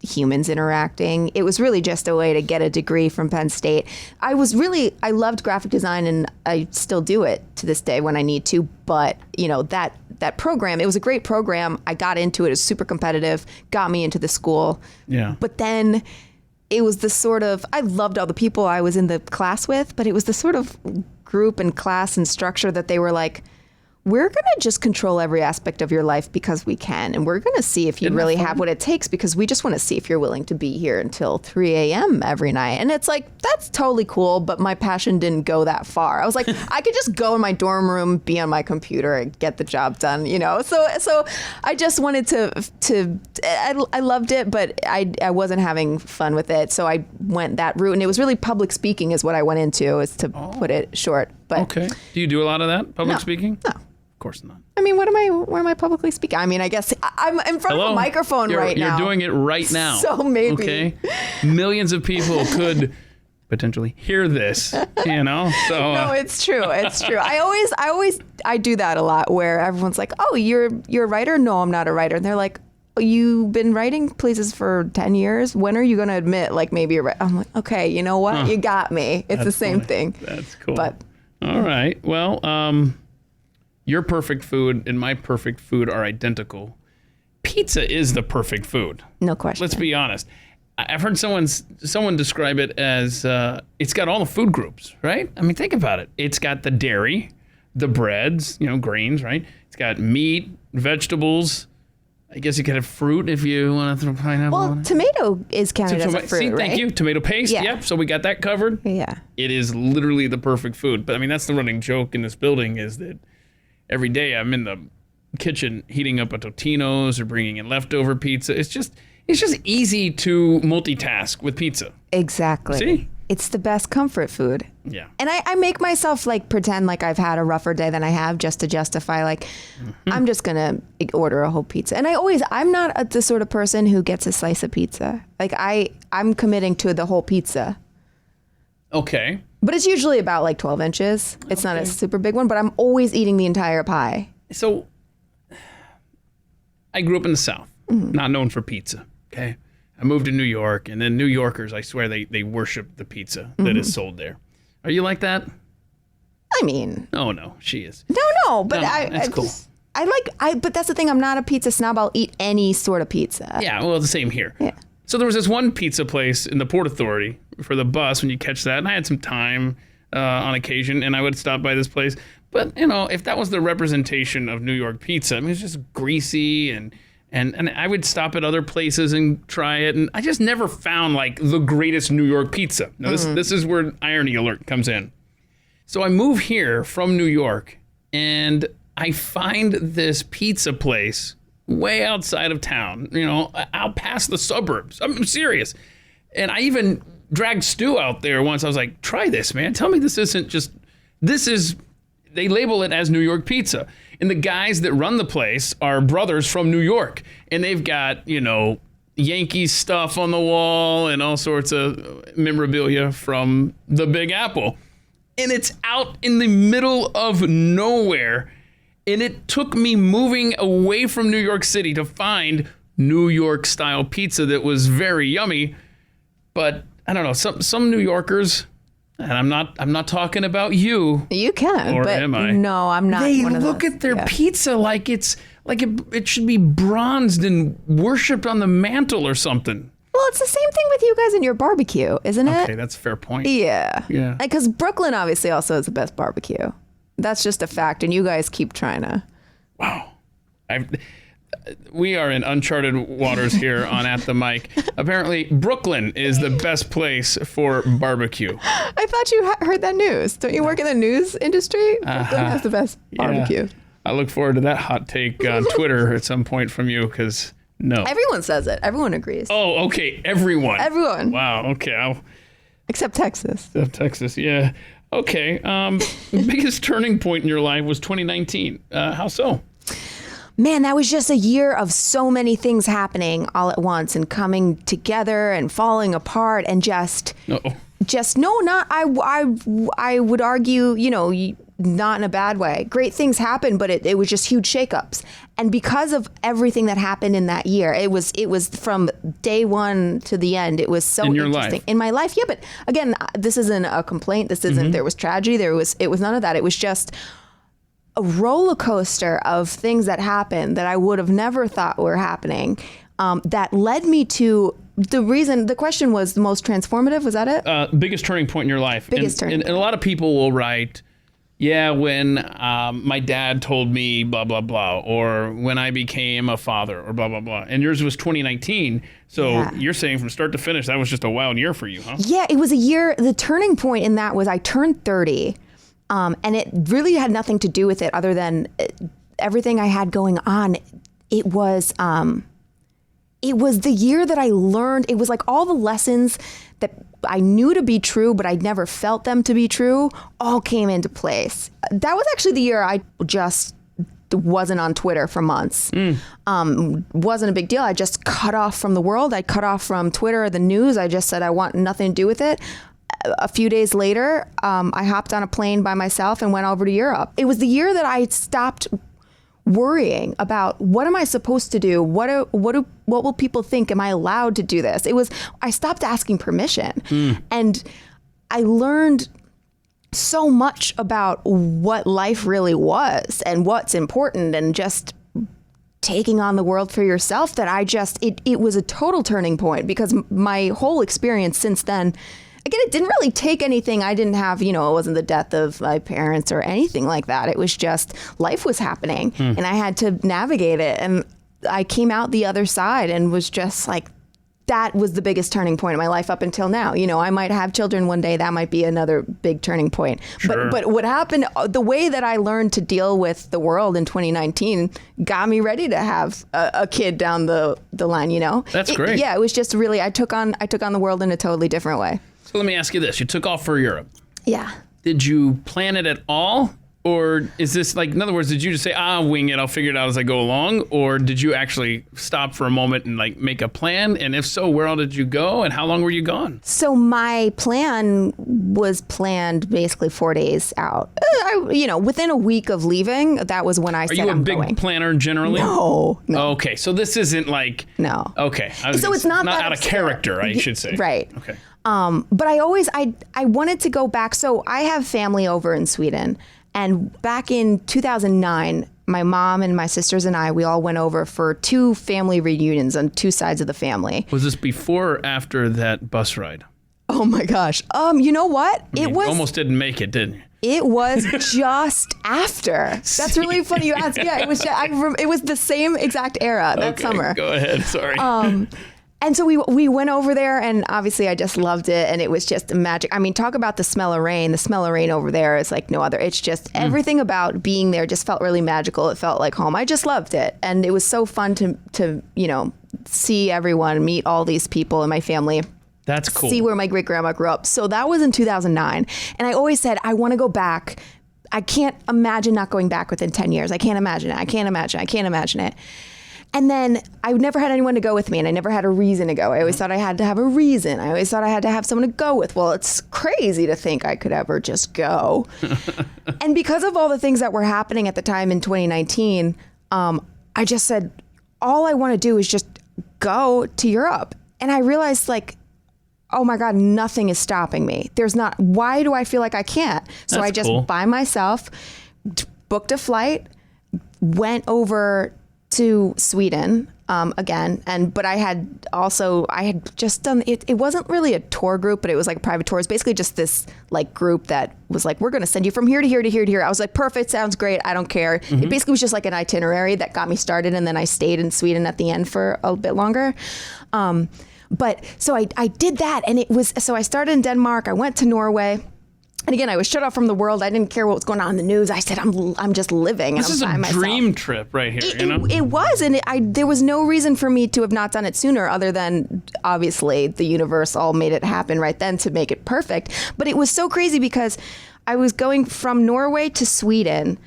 humans interacting. It was really just a way to get a degree from Penn State. I loved graphic design, and I still do it to this day when I need to. But, that program, it was a great program. I got into it. It was super competitive, got me into the school. Yeah. But then it was the sort of, I loved all the people I was in the class with, but it was the sort of group and class and structure that they were like, we're going to just control every aspect of your life because we can. And we're going to see if you really have what it takes because we just want to see if you're willing to be here until 3 a.m. every night. And it's like, that's totally cool, but my passion didn't go that far. I was like, I could just go in my dorm room, be on my computer and get the job done, So I just wanted I loved it, but I wasn't having fun with it. So I went that route. And it was really public speaking is what I went into, is to put it short. But okay. Do you do a lot of that, public speaking? No. Of course not. I mean, where am I publicly speaking? I mean, I guess I'm in front of a microphone right now. You're doing it right now. So maybe. Okay. Millions of people could potentially hear this, you know? So No, it's true. It's true. I do that a lot where everyone's like, "Oh, you're a writer?" No, I'm not a writer. And they're like, "Oh, you've been writing places for 10 years. When are you going to admit like maybe you're right?" I'm like, "Okay, you know what? You got me. It's the same thing." That's cool. But all right. Well, your perfect food and my perfect food are identical. Pizza is the perfect food. no question. Let's be honest. I've heard someone describe it as it's got all the food groups, right? I mean, think about it. It's got the dairy, the breads, grains, right? It's got meat, vegetables. I guess you could have fruit if you want to throw pineapple on Well, it. tomato is counted as a fruit, See, right? thank you. Tomato paste. Yeah. Yep. So we got that covered. Yeah. It is literally the perfect food. But I mean, that's the running joke in this building is that every day I'm in the kitchen heating up a Totino's or bringing in leftover pizza. It's just easy to multitask with pizza. Exactly. See? It's the best comfort food. Yeah. And I make myself like pretend like I've had a rougher day than I have just to justify like I'm just gonna order a whole pizza. And I'm not the sort of person who gets a slice of pizza. Like I'm committing to the whole pizza. Okay. But it's usually about like 12 inches. It's not a super big one, but I'm always eating the entire pie. So I grew up in the South, not known for pizza. Okay. I moved to New York, and then New Yorkers, I swear, they worship the pizza that is sold there. Are you like that? I mean, Oh, no, she is. no, but No, I that's cool. but that's the thing. I'm not a pizza snob. I'll eat any sort of pizza. Yeah, well, the same here. Yeah. So there was this one pizza place in the Port Authority for the bus when you catch that, and I had some time on occasion, and I would stop by this place. But, if that was the representation of New York pizza, I mean, it's just greasy and I would stop at other places and try it, and I just never found like the greatest New York pizza. Now this is where irony alert comes in. So I move here from New York, and I find this pizza place way outside of town, out past the suburbs. I'm serious. And I even dragged Stu out there once. I was like, try this, man. Tell me this isn't just, they label it as New York pizza. And the guys that run the place are brothers from New York. And they've got, Yankees stuff on the wall and all sorts of memorabilia from the Big Apple. And it's out in the middle of nowhere. And it took me moving away from New York City to find New York style pizza that was very yummy. But I don't know, some New Yorkers, and I'm not talking about you. You can, Or but am I? no, I'm not. They one of look those. at their Yeah. pizza like it should be bronzed and worshipped on the mantle or something. Well, it's the same thing with you guys and your barbecue, isn't it? Okay, that's a fair point. Yeah. Yeah. Because Brooklyn obviously also has the best barbecue. That's just a fact, and you guys keep trying to. Wow. We are in uncharted waters here on At the Mic. Apparently, Brooklyn is the best place for barbecue. I thought you heard that news. Don't you work in the news industry? Brooklyn has the best barbecue. I look forward to that hot take on Twitter at some point from you, because no. Everyone says it. Everyone agrees. Oh, okay. Everyone. Everyone. Wow. Okay. Except Texas. Texas. Yeah. Okay. Biggest turning point in your life was 2019. How so? Man, that was just a year of so many things happening all at once and coming together and falling apart and just no, not I would argue, not in a bad way. Great things happened, but it was just huge shakeups. And because of everything that happened in that year, it was from day one to the end. It was so in your interesting life. in my life. Yeah, but again, this isn't a complaint. This isn't. There was tragedy. It was none of that. It was just a roller coaster of things that happened that I would have never thought were happening. That led me to the question was the most transformative. Was that it? Biggest turning point in your life. Biggest turning and a lot of people will write, yeah, when my dad told me blah, blah, blah, or when I became a father, or blah, blah, blah. And yours was 2019. So Yeah. you're saying from start to finish, that was just a wild year for you, huh? Yeah, it was a year. The turning point in that was I turned 30. And it really had nothing to do with it other than everything I had going on. It was the year that I learned. It was like all the lessons that I knew to be true, but I'd never felt them to be true, all came into place. That was actually the year I just wasn't on Twitter for months. Wasn't a big deal. I just cut off from the world. I cut off from Twitter or the news. I just said I want nothing to do with it. a few days later, I hopped on a plane by myself and went over to Europe. It was the year that I stopped worrying about what am I supposed to do? What will people think? Am I allowed to do this? I stopped asking permission. And I learned so much about what life really was and what's important, and just taking on the world for yourself, that it was a total turning point, because my whole experience since then, again, it didn't really take anything. I didn't have, it wasn't the death of my parents or anything like that. It was just life was happening and I had to navigate it. And I came out the other side and was just like, that was the biggest turning point in my life up until now. I might have children one day. That might be another big turning point. Sure. But what happened, the way that I learned to deal with the world in 2019 got me ready to have a kid down the line, That's great. Yeah, it was just really, I took on the world in a totally different way. So let me ask you this. You took off for Europe. Yeah. Did you plan it at all? Or is this in other words, did you just say, wing it, I'll figure it out as I go along? Or did you actually stop for a moment and make a plan? And if so, where all did you go and how long were you gone? So my plan was planned basically 4 days out. Within a week of leaving, that was when I said I'm going. Are you a big planner generally? No. Okay, so this isn't No. Okay. So it's not that out of character, I should say. Right. Okay. But I wanted to go back. So I have family over in Sweden. And back in 2009, my mom and my sisters and we all went over for 2 family reunions on 2 sides of the family. Was this before or after that bus ride? Oh my gosh. You know what? You almost didn't make it, didn't you? It was just after. That's really funny you ask. Yeah, it was. It was the same exact era that summer. Go ahead. Sorry. And so we went over there, and obviously I just loved it, and it was just magic. I mean, talk about the smell of rain. The smell of rain over there is like no other. It's just everything about being there just felt really magical. It felt like home. I just loved it, and it was so fun to see everyone, meet all these people in my family. That's cool. See where my great grandma grew up. So that was in 2009, and I always said I want to go back. I can't imagine not going back within 10 years. I can't imagine it. I can't imagine it. And then I never had anyone to go with me, and I never had a reason to go. I always thought I had to have a reason. I always thought I had to have someone to go with. Well, it's crazy to think I could ever just go. And because of all the things that were happening at the time in 2019, I just said, all I want to do is just go to Europe. And I realized oh my God, nothing is stopping me. Why do I feel like I can't? So That's I just cool. by myself booked a flight, went over to Sweden again, but I had just done it. It wasn't really a tour group, but it was like a private tour. It's basically just this group that was like, we're going to send you from here to here to here to here. I was like, perfect, sounds great. I don't care. It basically was just like an itinerary that got me started, and then I stayed in Sweden at the end for a bit longer. But so I did that, and so I started in Denmark. I went to Norway. And again, I was shut off from the world. I didn't care what was going on in the news. I said, I'm just living. This is a dream trip right here, It was, and there was no reason for me to have not done it sooner, other than obviously the universe all made it happen right then to make it perfect. But it was so crazy because I was going from Norway to Sweden,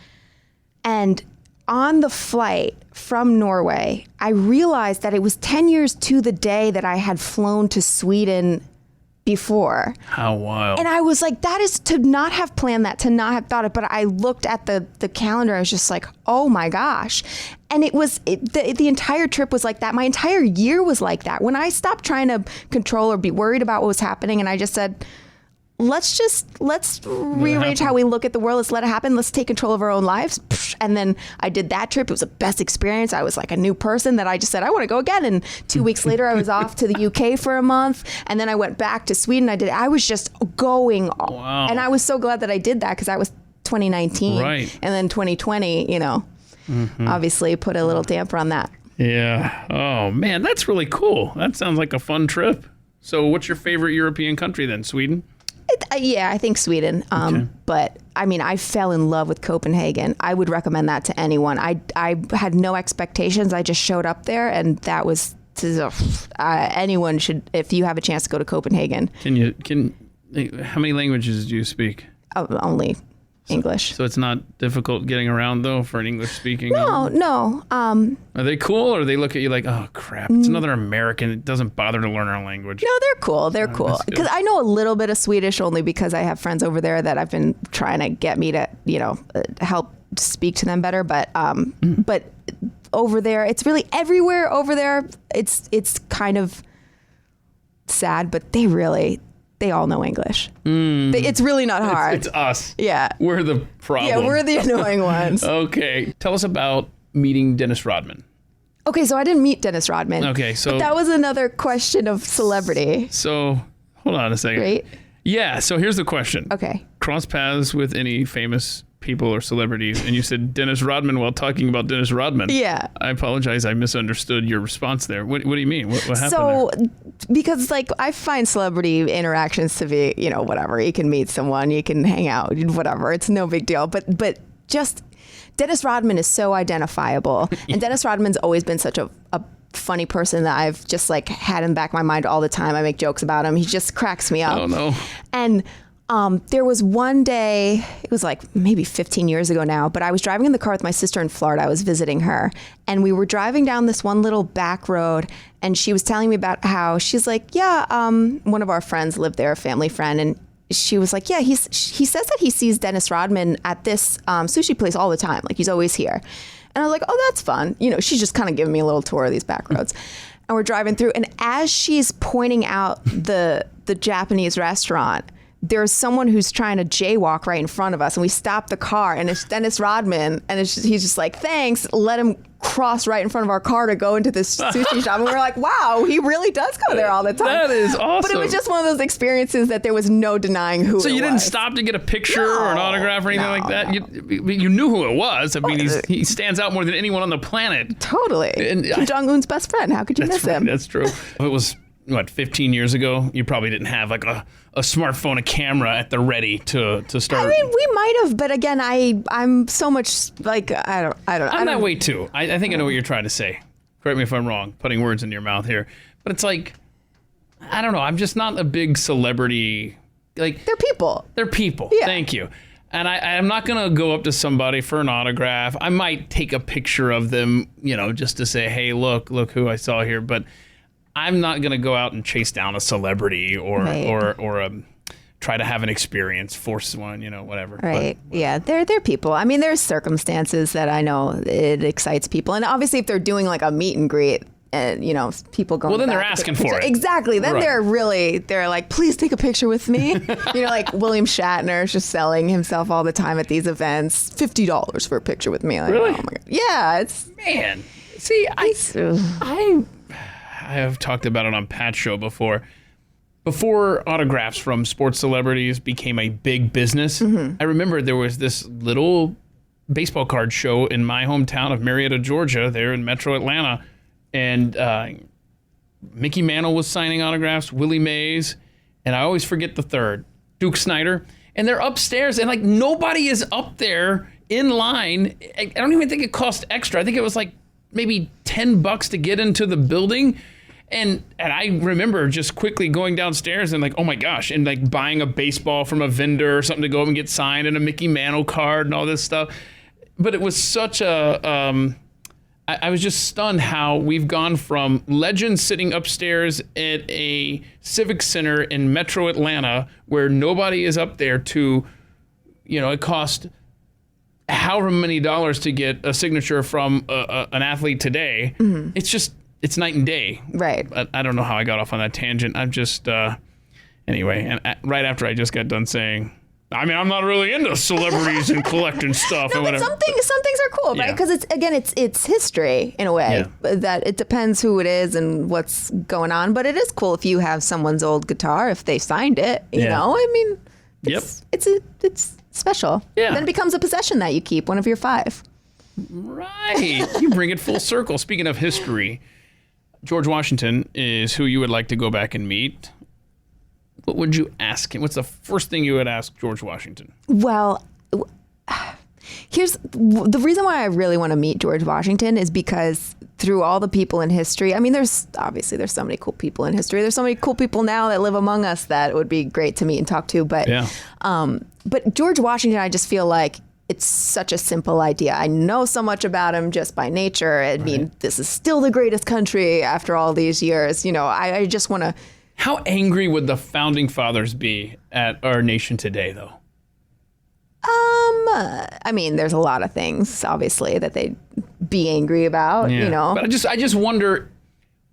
and on the flight from Norway, I realized that it was 10 years to the day that I had flown to Sweden before. How wild. And I was like, that is to not have planned that, to not have thought it. But I looked at the calendar. I was just like, oh my gosh. And the entire trip was like that. My entire year was like that. When I stopped trying to control or be worried about what was happening, and I just said, let's rearrange how we look at the world. Let's let it happen. Let's take control of our own lives. And then I did that trip. It was the best experience. I was like a new person that I just said, I want to go again. And 2 weeks later, I was off to the UK for a month. And then I went back to Sweden. I was just going. Wow. And I was so glad that I did that, because that was 2019. Right. And then 2020, obviously put a little damper on that. Yeah. Oh, man, that's really cool. That sounds like a fun trip. So what's your favorite European country then? Sweden? Yeah, I think Sweden. Okay. But I mean, I fell in love with Copenhagen. I would recommend that to anyone. I had no expectations. I just showed up there, and that was anyone should, if you have a chance to go to Copenhagen. How many languages do you speak? Only English. So it's not difficult getting around, though, for an English-speaking? No. Are they cool, or they look at you like, oh, crap, it's another American. It doesn't bother to learn our language? No, they're cool. They're cool. that's good. Because I know a little bit of Swedish only because I have friends over there that I've been trying to get me to, help speak to them better. But over there, it's really everywhere over there. It's kind of sad, but they all know English. It's really not hard. It's us. Yeah. We're the problem. Yeah, we're the annoying ones. Okay. Tell us about meeting Dennis Rodman. Okay, so I didn't meet Dennis Rodman. Okay, so... But that was another question of celebrity. So, hold on a second. Right? Yeah, so here's the question. Okay. Cross paths with any famous people or celebrities, and you said Dennis Rodman while talking about Dennis Rodman. Yeah. I apologize. I misunderstood your response there. What do you mean? What happened So, there? because I find celebrity interactions to be, whatever. You can meet someone, you can hang out, whatever. It's no big deal. But just Dennis Rodman is so identifiable. And Dennis Rodman's always been such a funny person that I've just had in the back of my mind all the time. I make jokes about him. He just cracks me up. Oh, no. And there was one day, it was maybe 15 years ago now, but I was driving in the car with my sister in Florida. I was visiting her, and we were driving down this one little back road, and she was telling me about how she's like, one of our friends lived there, a family friend, and she was like, he says that he sees Dennis Rodman at this sushi place all the time. He's always here. And I was like, oh, that's fun. She's just kind of giving me a little tour of these back roads. And we're driving through, and as she's pointing out the Japanese restaurant, there's someone who's trying to jaywalk right in front of us, and we stop the car, and it's Dennis Rodman, and he's just like, thanks, let him cross right in front of our car to go into this sushi shop. And we're like, wow, he really does go there all the time. That is awesome. But it was just one of those experiences that there was no denying who it was. So you didn't stop to get a picture or an autograph or anything like that? No. You knew who it was. I mean, he stands out more than anyone on the planet. Totally. Kim Jong-un's best friend. How could you miss him? That's true. If it was, 15 years ago, you probably didn't have a smartphone, a camera at the ready to start. I mean, we might have, but again, I'm so much I don't. I'm that way too. I think I know what you're trying to say. Correct me if I'm wrong, putting words in your mouth here. But it's I don't know. I'm just not a big celebrity. They're people. They're people. Yeah. Thank you. And I'm not going to go up to somebody for an autograph. I might take a picture of them, just to say, hey, look who I saw here. But I'm not going to go out and chase down a celebrity or try to have an experience, force one, whatever. Right. But yeah, they're people. I mean, there's circumstances that I know it excites people. And obviously, if they're doing a meet and greet, and people going. Well, then they're asking for it. Exactly. Then right. they're like, please take a picture with me. Like William Shatner is just selling himself all the time at these events. $50 for a picture with me. Really? Oh my God. Yeah. Man. See, I have talked about it on Pat's show before. Before autographs from sports celebrities became a big business, I remember there was this little baseball card show in my hometown of Marietta, Georgia, there in Metro Atlanta. And Mickey Mantle was signing autographs, Willie Mays, and I always forget the third, Duke Snyder. And they're upstairs, and nobody is up there in line. I don't even think it cost extra. I think it was maybe $10 to get into the building. And I remember just quickly going downstairs and oh my gosh, and buying a baseball from a vendor or something to go up and get signed and a Mickey Mantle card and all this stuff. But it was such a, I was just stunned how we've gone from legends sitting upstairs at a civic center in Metro Atlanta where nobody is up there to, it cost however many dollars to get a signature from an athlete today. It's night and day. Right. I don't know how I got off on that tangent. I'm just, anyway, and right after I just got done saying, I'm not really into celebrities and collecting stuff and whatever. Some things are cool, right? Because it's history in a way that it depends who it is and what's going on. But it is cool if you have someone's old guitar, if they signed it, you know? I mean, it's special. Yeah. Then it becomes a possession that you keep, one of your 5. Right. You bring it full circle. Speaking of history, George Washington is who you would like to go back and meet. What would you ask him? What's the first thing you would ask George Washington? Well, here's the reason why I really want to meet George Washington is because through all the people in history. I mean, there's so many cool people in history. There's so many cool people now that live among us that would be great to meet and talk to. But but George Washington, I just feel like it's such a simple idea. I know so much about him just by nature. I mean, this is still the greatest country after all these years. You know, I just want to. How angry would the founding fathers be at our nation today, though? I mean, there's a lot of things, obviously, that they'd be angry about, you know. But I just wonder,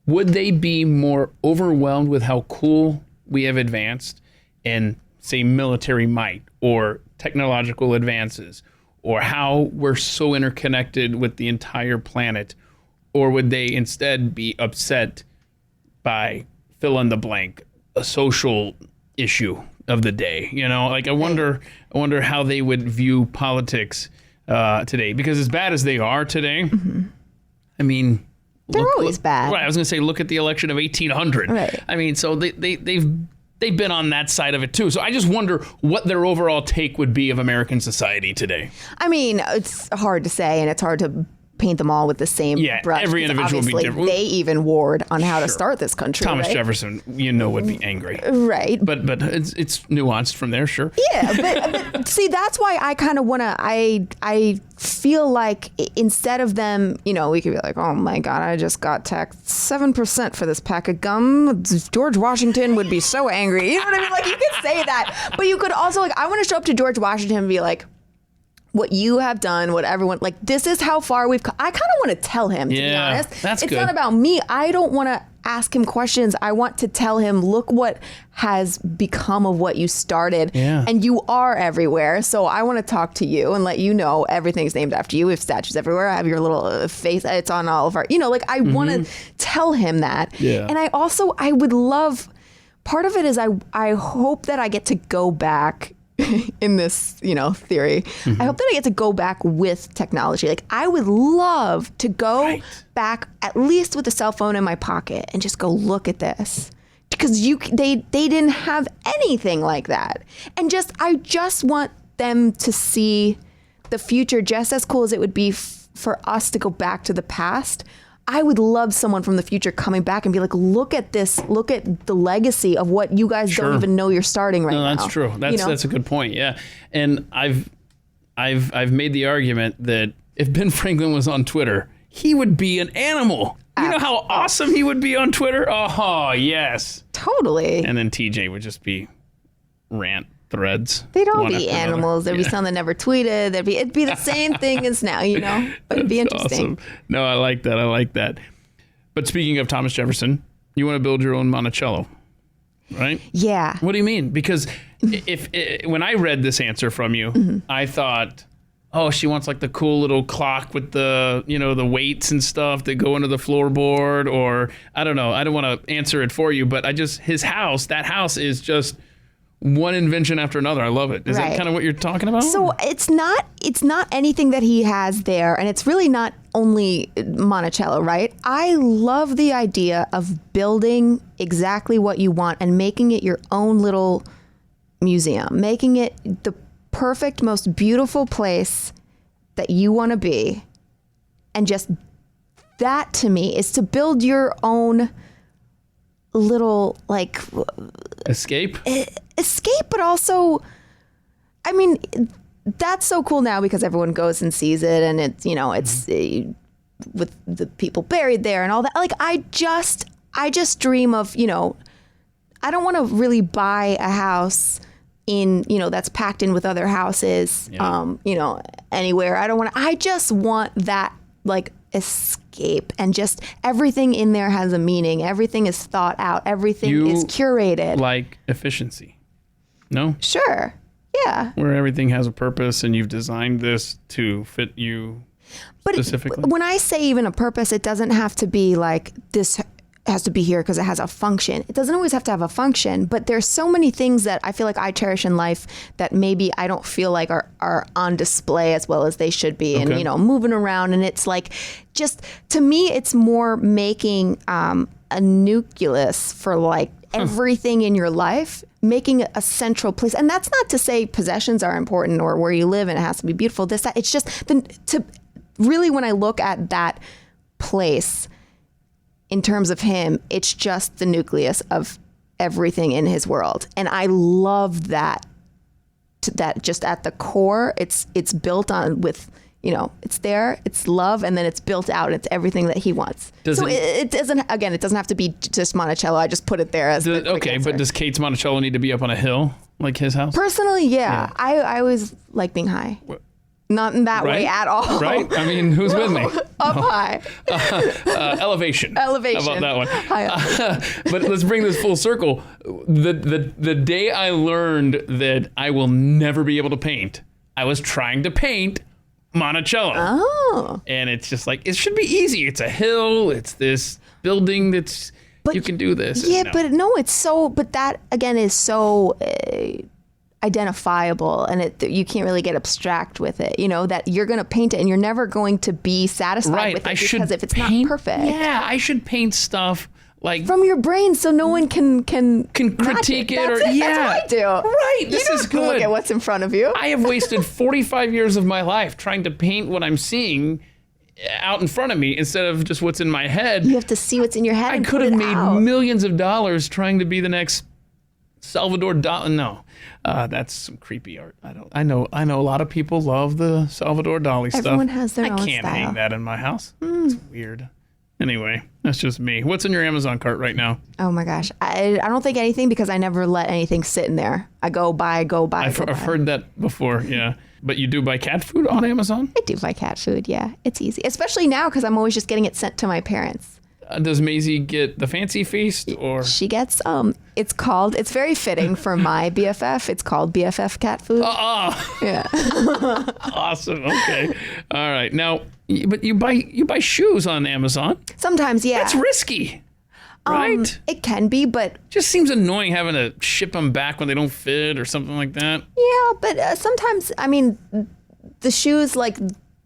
would they be more overwhelmed with how cool we have advanced in, say, military might or technological advances, or how we're so interconnected with the entire planet? Or would they instead be upset by fill in the blank, a social issue of the day? You know, like I wonder how they would view politics today, because as bad as they are today, I mean, they're always bad. Right, I was going to say, look at the election of 1800. Right. I mean, so they've been on that side of it too. So I just wonder what their overall take would be of American society today. I mean, it's hard to say, and it's hard to paint them all with the same brush. Every individual would be different. They even warred on how to start this country. Thomas Jefferson, would be angry. Right. But it's nuanced from there, sure. Yeah, but see, that's why I kind of want to, I feel like instead of them, you know, we could be like, oh my God, I just got taxed 7% for this pack of gum. George Washington would be so angry. You know what I mean? Like, you could say that, but you could also, like, I want to show up to George Washington and be like, what you have done, what everyone, like, this is how far we've come. I kind of want to tell him, to be honest. That's it's good. not about me. I don't want to ask him questions. I want to tell him, look what has become of what you started. Yeah. And you are everywhere. So I want to talk to you and let you know everything's named after you. We have statues everywhere. I have your little face. It's on all of our, you know, like, I want to tell him that. Yeah. And I would love, part of it is I hope that I get to go back in this, you know, theory. I hope that I get to go back with technology. Like, I would love to go back, at least with a cell phone in my pocket, and just go look at this, because they didn't have anything like that. And I just want them to see the future just as cool as it would be for us to go back to the past. I would love someone from the future coming back and be like, look at this, look at the legacy of what you guys don't even know you're starting right now. No, that's true. That's a good point. Yeah. And I've made the argument that if Ben Franklin was on Twitter, he would be an animal. You know how awesome he would be on Twitter? Oh, yes. Totally. And then TJ would just be rant threads. They'd all be animals. There'd be some that never tweeted. It'd be the same thing as now, you know, but it'd be interesting. Awesome. No, I like that. But speaking of Thomas Jefferson, you want to build your own Monticello, right? Yeah. What do you mean? Because when I read this answer from you, I thought, oh, she wants like the cool little clock with the, you know, the weights and stuff that go into the floorboard, or I don't know. I don't want to answer it for you, but that house is just one invention after another. I love it. Is that kind of what you're talking about? So it's not anything that he has there, and it's really not only Monticello, right? I love the idea of building exactly what you want and making it your own little museum, making it the perfect, most beautiful place that you want to be. And just that, to me, is to build your own little, like, escape, but also, I mean, that's so cool now because everyone goes and sees it, and it's, you know, it's with the people buried there and all that. Like, I just dream of, you know, I don't want to really buy a house in, you know, that's packed in with other houses, you know, anywhere. I just want that, like, escape, and just everything in there has a meaning. Everything is thought out. Everything is curated. Like efficiency. No? Sure. Yeah. Where everything has a purpose and you've designed this to fit you specifically. When I say even a purpose, it doesn't have to be like this has to be here because it has a function. It doesn't always have to have a function, but there's so many things that I feel like I cherish in life that maybe I don't feel like are on display as well as they should be. Okay. And, you know, moving around, and it's like, just to me, it's more making a nucleus for like everything in your life, making a central place. And that's not to say possessions are important or where you live and it has to be beautiful, this, that. It's just to really, when I look at that place in terms of him. It's just the nucleus of everything in his world. And I love that just at the core, it's built on with, it's there, it's love, and then it's built out. It's everything that he wants. It doesn't have to be just Monticello. I just put it there as the quick answer. But does Kate's Monticello need to be up on a hill like his house? Personally, yeah. I always like being high. Not in that way at all. Right? I mean, who's with me? Up high. Elevation. Elevation. How about that one? High up. But let's bring this full circle. The day I learned that I will never be able to paint, I was trying to paint Monticello. Oh. And it's just like, it should be easy. It's a hill. It's this building you can do this. Yeah, but that again is so identifiable, and you can't really get abstract with it. That you're going to paint it and you're never going to be satisfied with it because if it's not perfect. Yeah, I should paint stuff like from your brain so no one can critique it. That's what I do. Right, this is good. Look at what's in front of you. I have wasted 45 years of my life trying to paint what I'm seeing out in front of me instead of just what's in my head. You have to see what's in your head. I could have made millions of dollars trying to be the next Salvador Dali. No, that's some creepy art. I know a lot of people love the Salvador Dali stuff. Everyone has their own style. I can't hang that in my house. It's weird. Anyway, that's just me. What's in your Amazon cart right now? Oh my gosh. I don't think anything because I never let anything sit in there. I go buy. I've heard that before, yeah. But you do buy cat food on Amazon? I do buy cat food, yeah. It's easy. Especially now because I'm always just getting it sent to my parents. Does Maisie get the fancy feast or? She gets, it's very fitting for my BFF. It's called BFF cat food. Yeah. Awesome. Okay. All right. Now, but you buy shoes on Amazon. Sometimes, yeah. That's risky. Right? It can be, but just seems annoying having to ship them back when they don't fit or something like that. Yeah, but sometimes, I mean, the shoes, like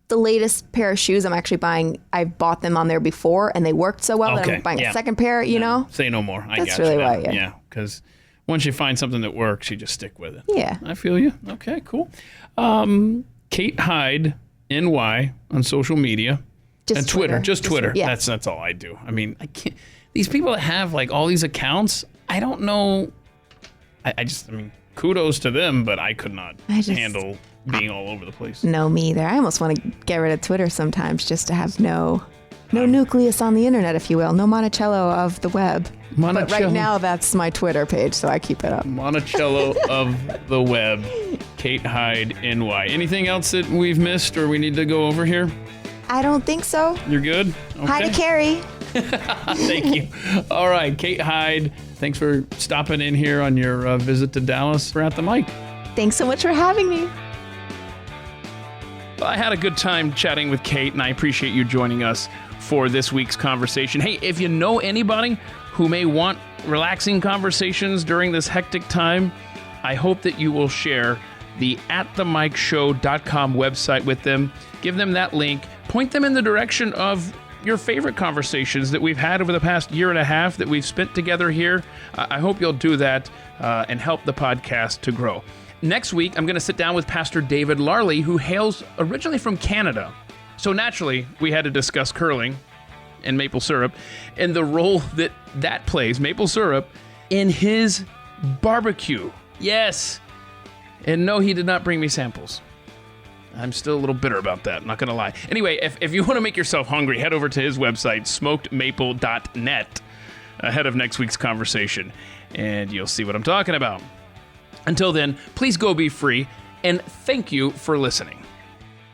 the latest pair of shoes I'm actually buying, I've bought them on there before and they worked so well that I'm buying a second pair, you know? Say no more. That's really why, yeah. Because once you find something that works, you just stick with it. Yeah. I feel you. Okay, cool. Kate Hyde, NY on social media. Just and Twitter. Just Twitter. Yeah. That's all I do. I mean, I can't. These people that have like all these accounts, I don't know. I mean, kudos to them, but I could not handle being all over the place. No, me either. I almost want to get rid of Twitter sometimes just to have no nucleus on the internet, if you will. No Monticello of the web. But right now, that's my Twitter page, so I keep it up. Monticello of the web. Kate Hyde, NY. Anything else that we've missed or we need to go over here? I don't think so. You're good? Okay. Hi to Carrie. Thank you. All right, Kate Hyde, thanks for stopping in here on your visit to Dallas for At the Mic. Thanks so much for having me. Well, I had a good time chatting with Kate, and I appreciate you joining us for this week's conversation. Hey, if you know anybody who may want relaxing conversations during this hectic time, I hope that you will share the atthemicshow.com website with them. Give them that link. Point them in the direction of your favorite conversations that we've had over the past year and a half that we've spent together here. I hope you'll do that and help the podcast to grow. Next week, I'm going to sit down with Pastor David Larley, who hails originally from Canada. So naturally, we had to discuss curling and maple syrup and the role that plays, maple syrup, in his barbecue. Yes. And no, he did not bring me samples. I'm still a little bitter about that, not going to lie. Anyway, if you want to make yourself hungry, head over to his website, smokedmaple.net, ahead of next week's conversation, and you'll see what I'm talking about. Until then, please go be free, and thank you for listening.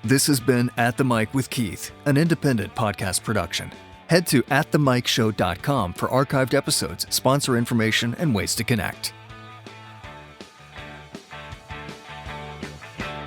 This has been At the Mic with Keith, an independent podcast production. Head to atthemicshow.com for archived episodes, sponsor information, and ways to connect.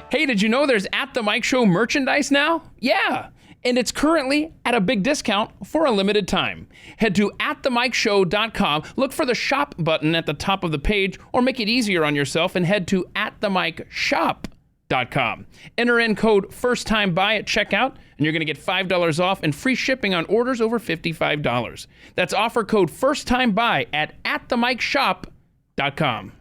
Hey, did you know there's At the Mic Show merchandise now? Yeah, and it's currently at a big discount for a limited time. Head to atthemicshow.com, look for the shop button at the top of the page, or make it easier on yourself and head to atthemicshop.com. Enter in code FIRSTTIMEBUY at checkout, and you're going to get $5 off and free shipping on orders over $55. That's offer code FIRSTTIMEBUY at atthemicsshop.com.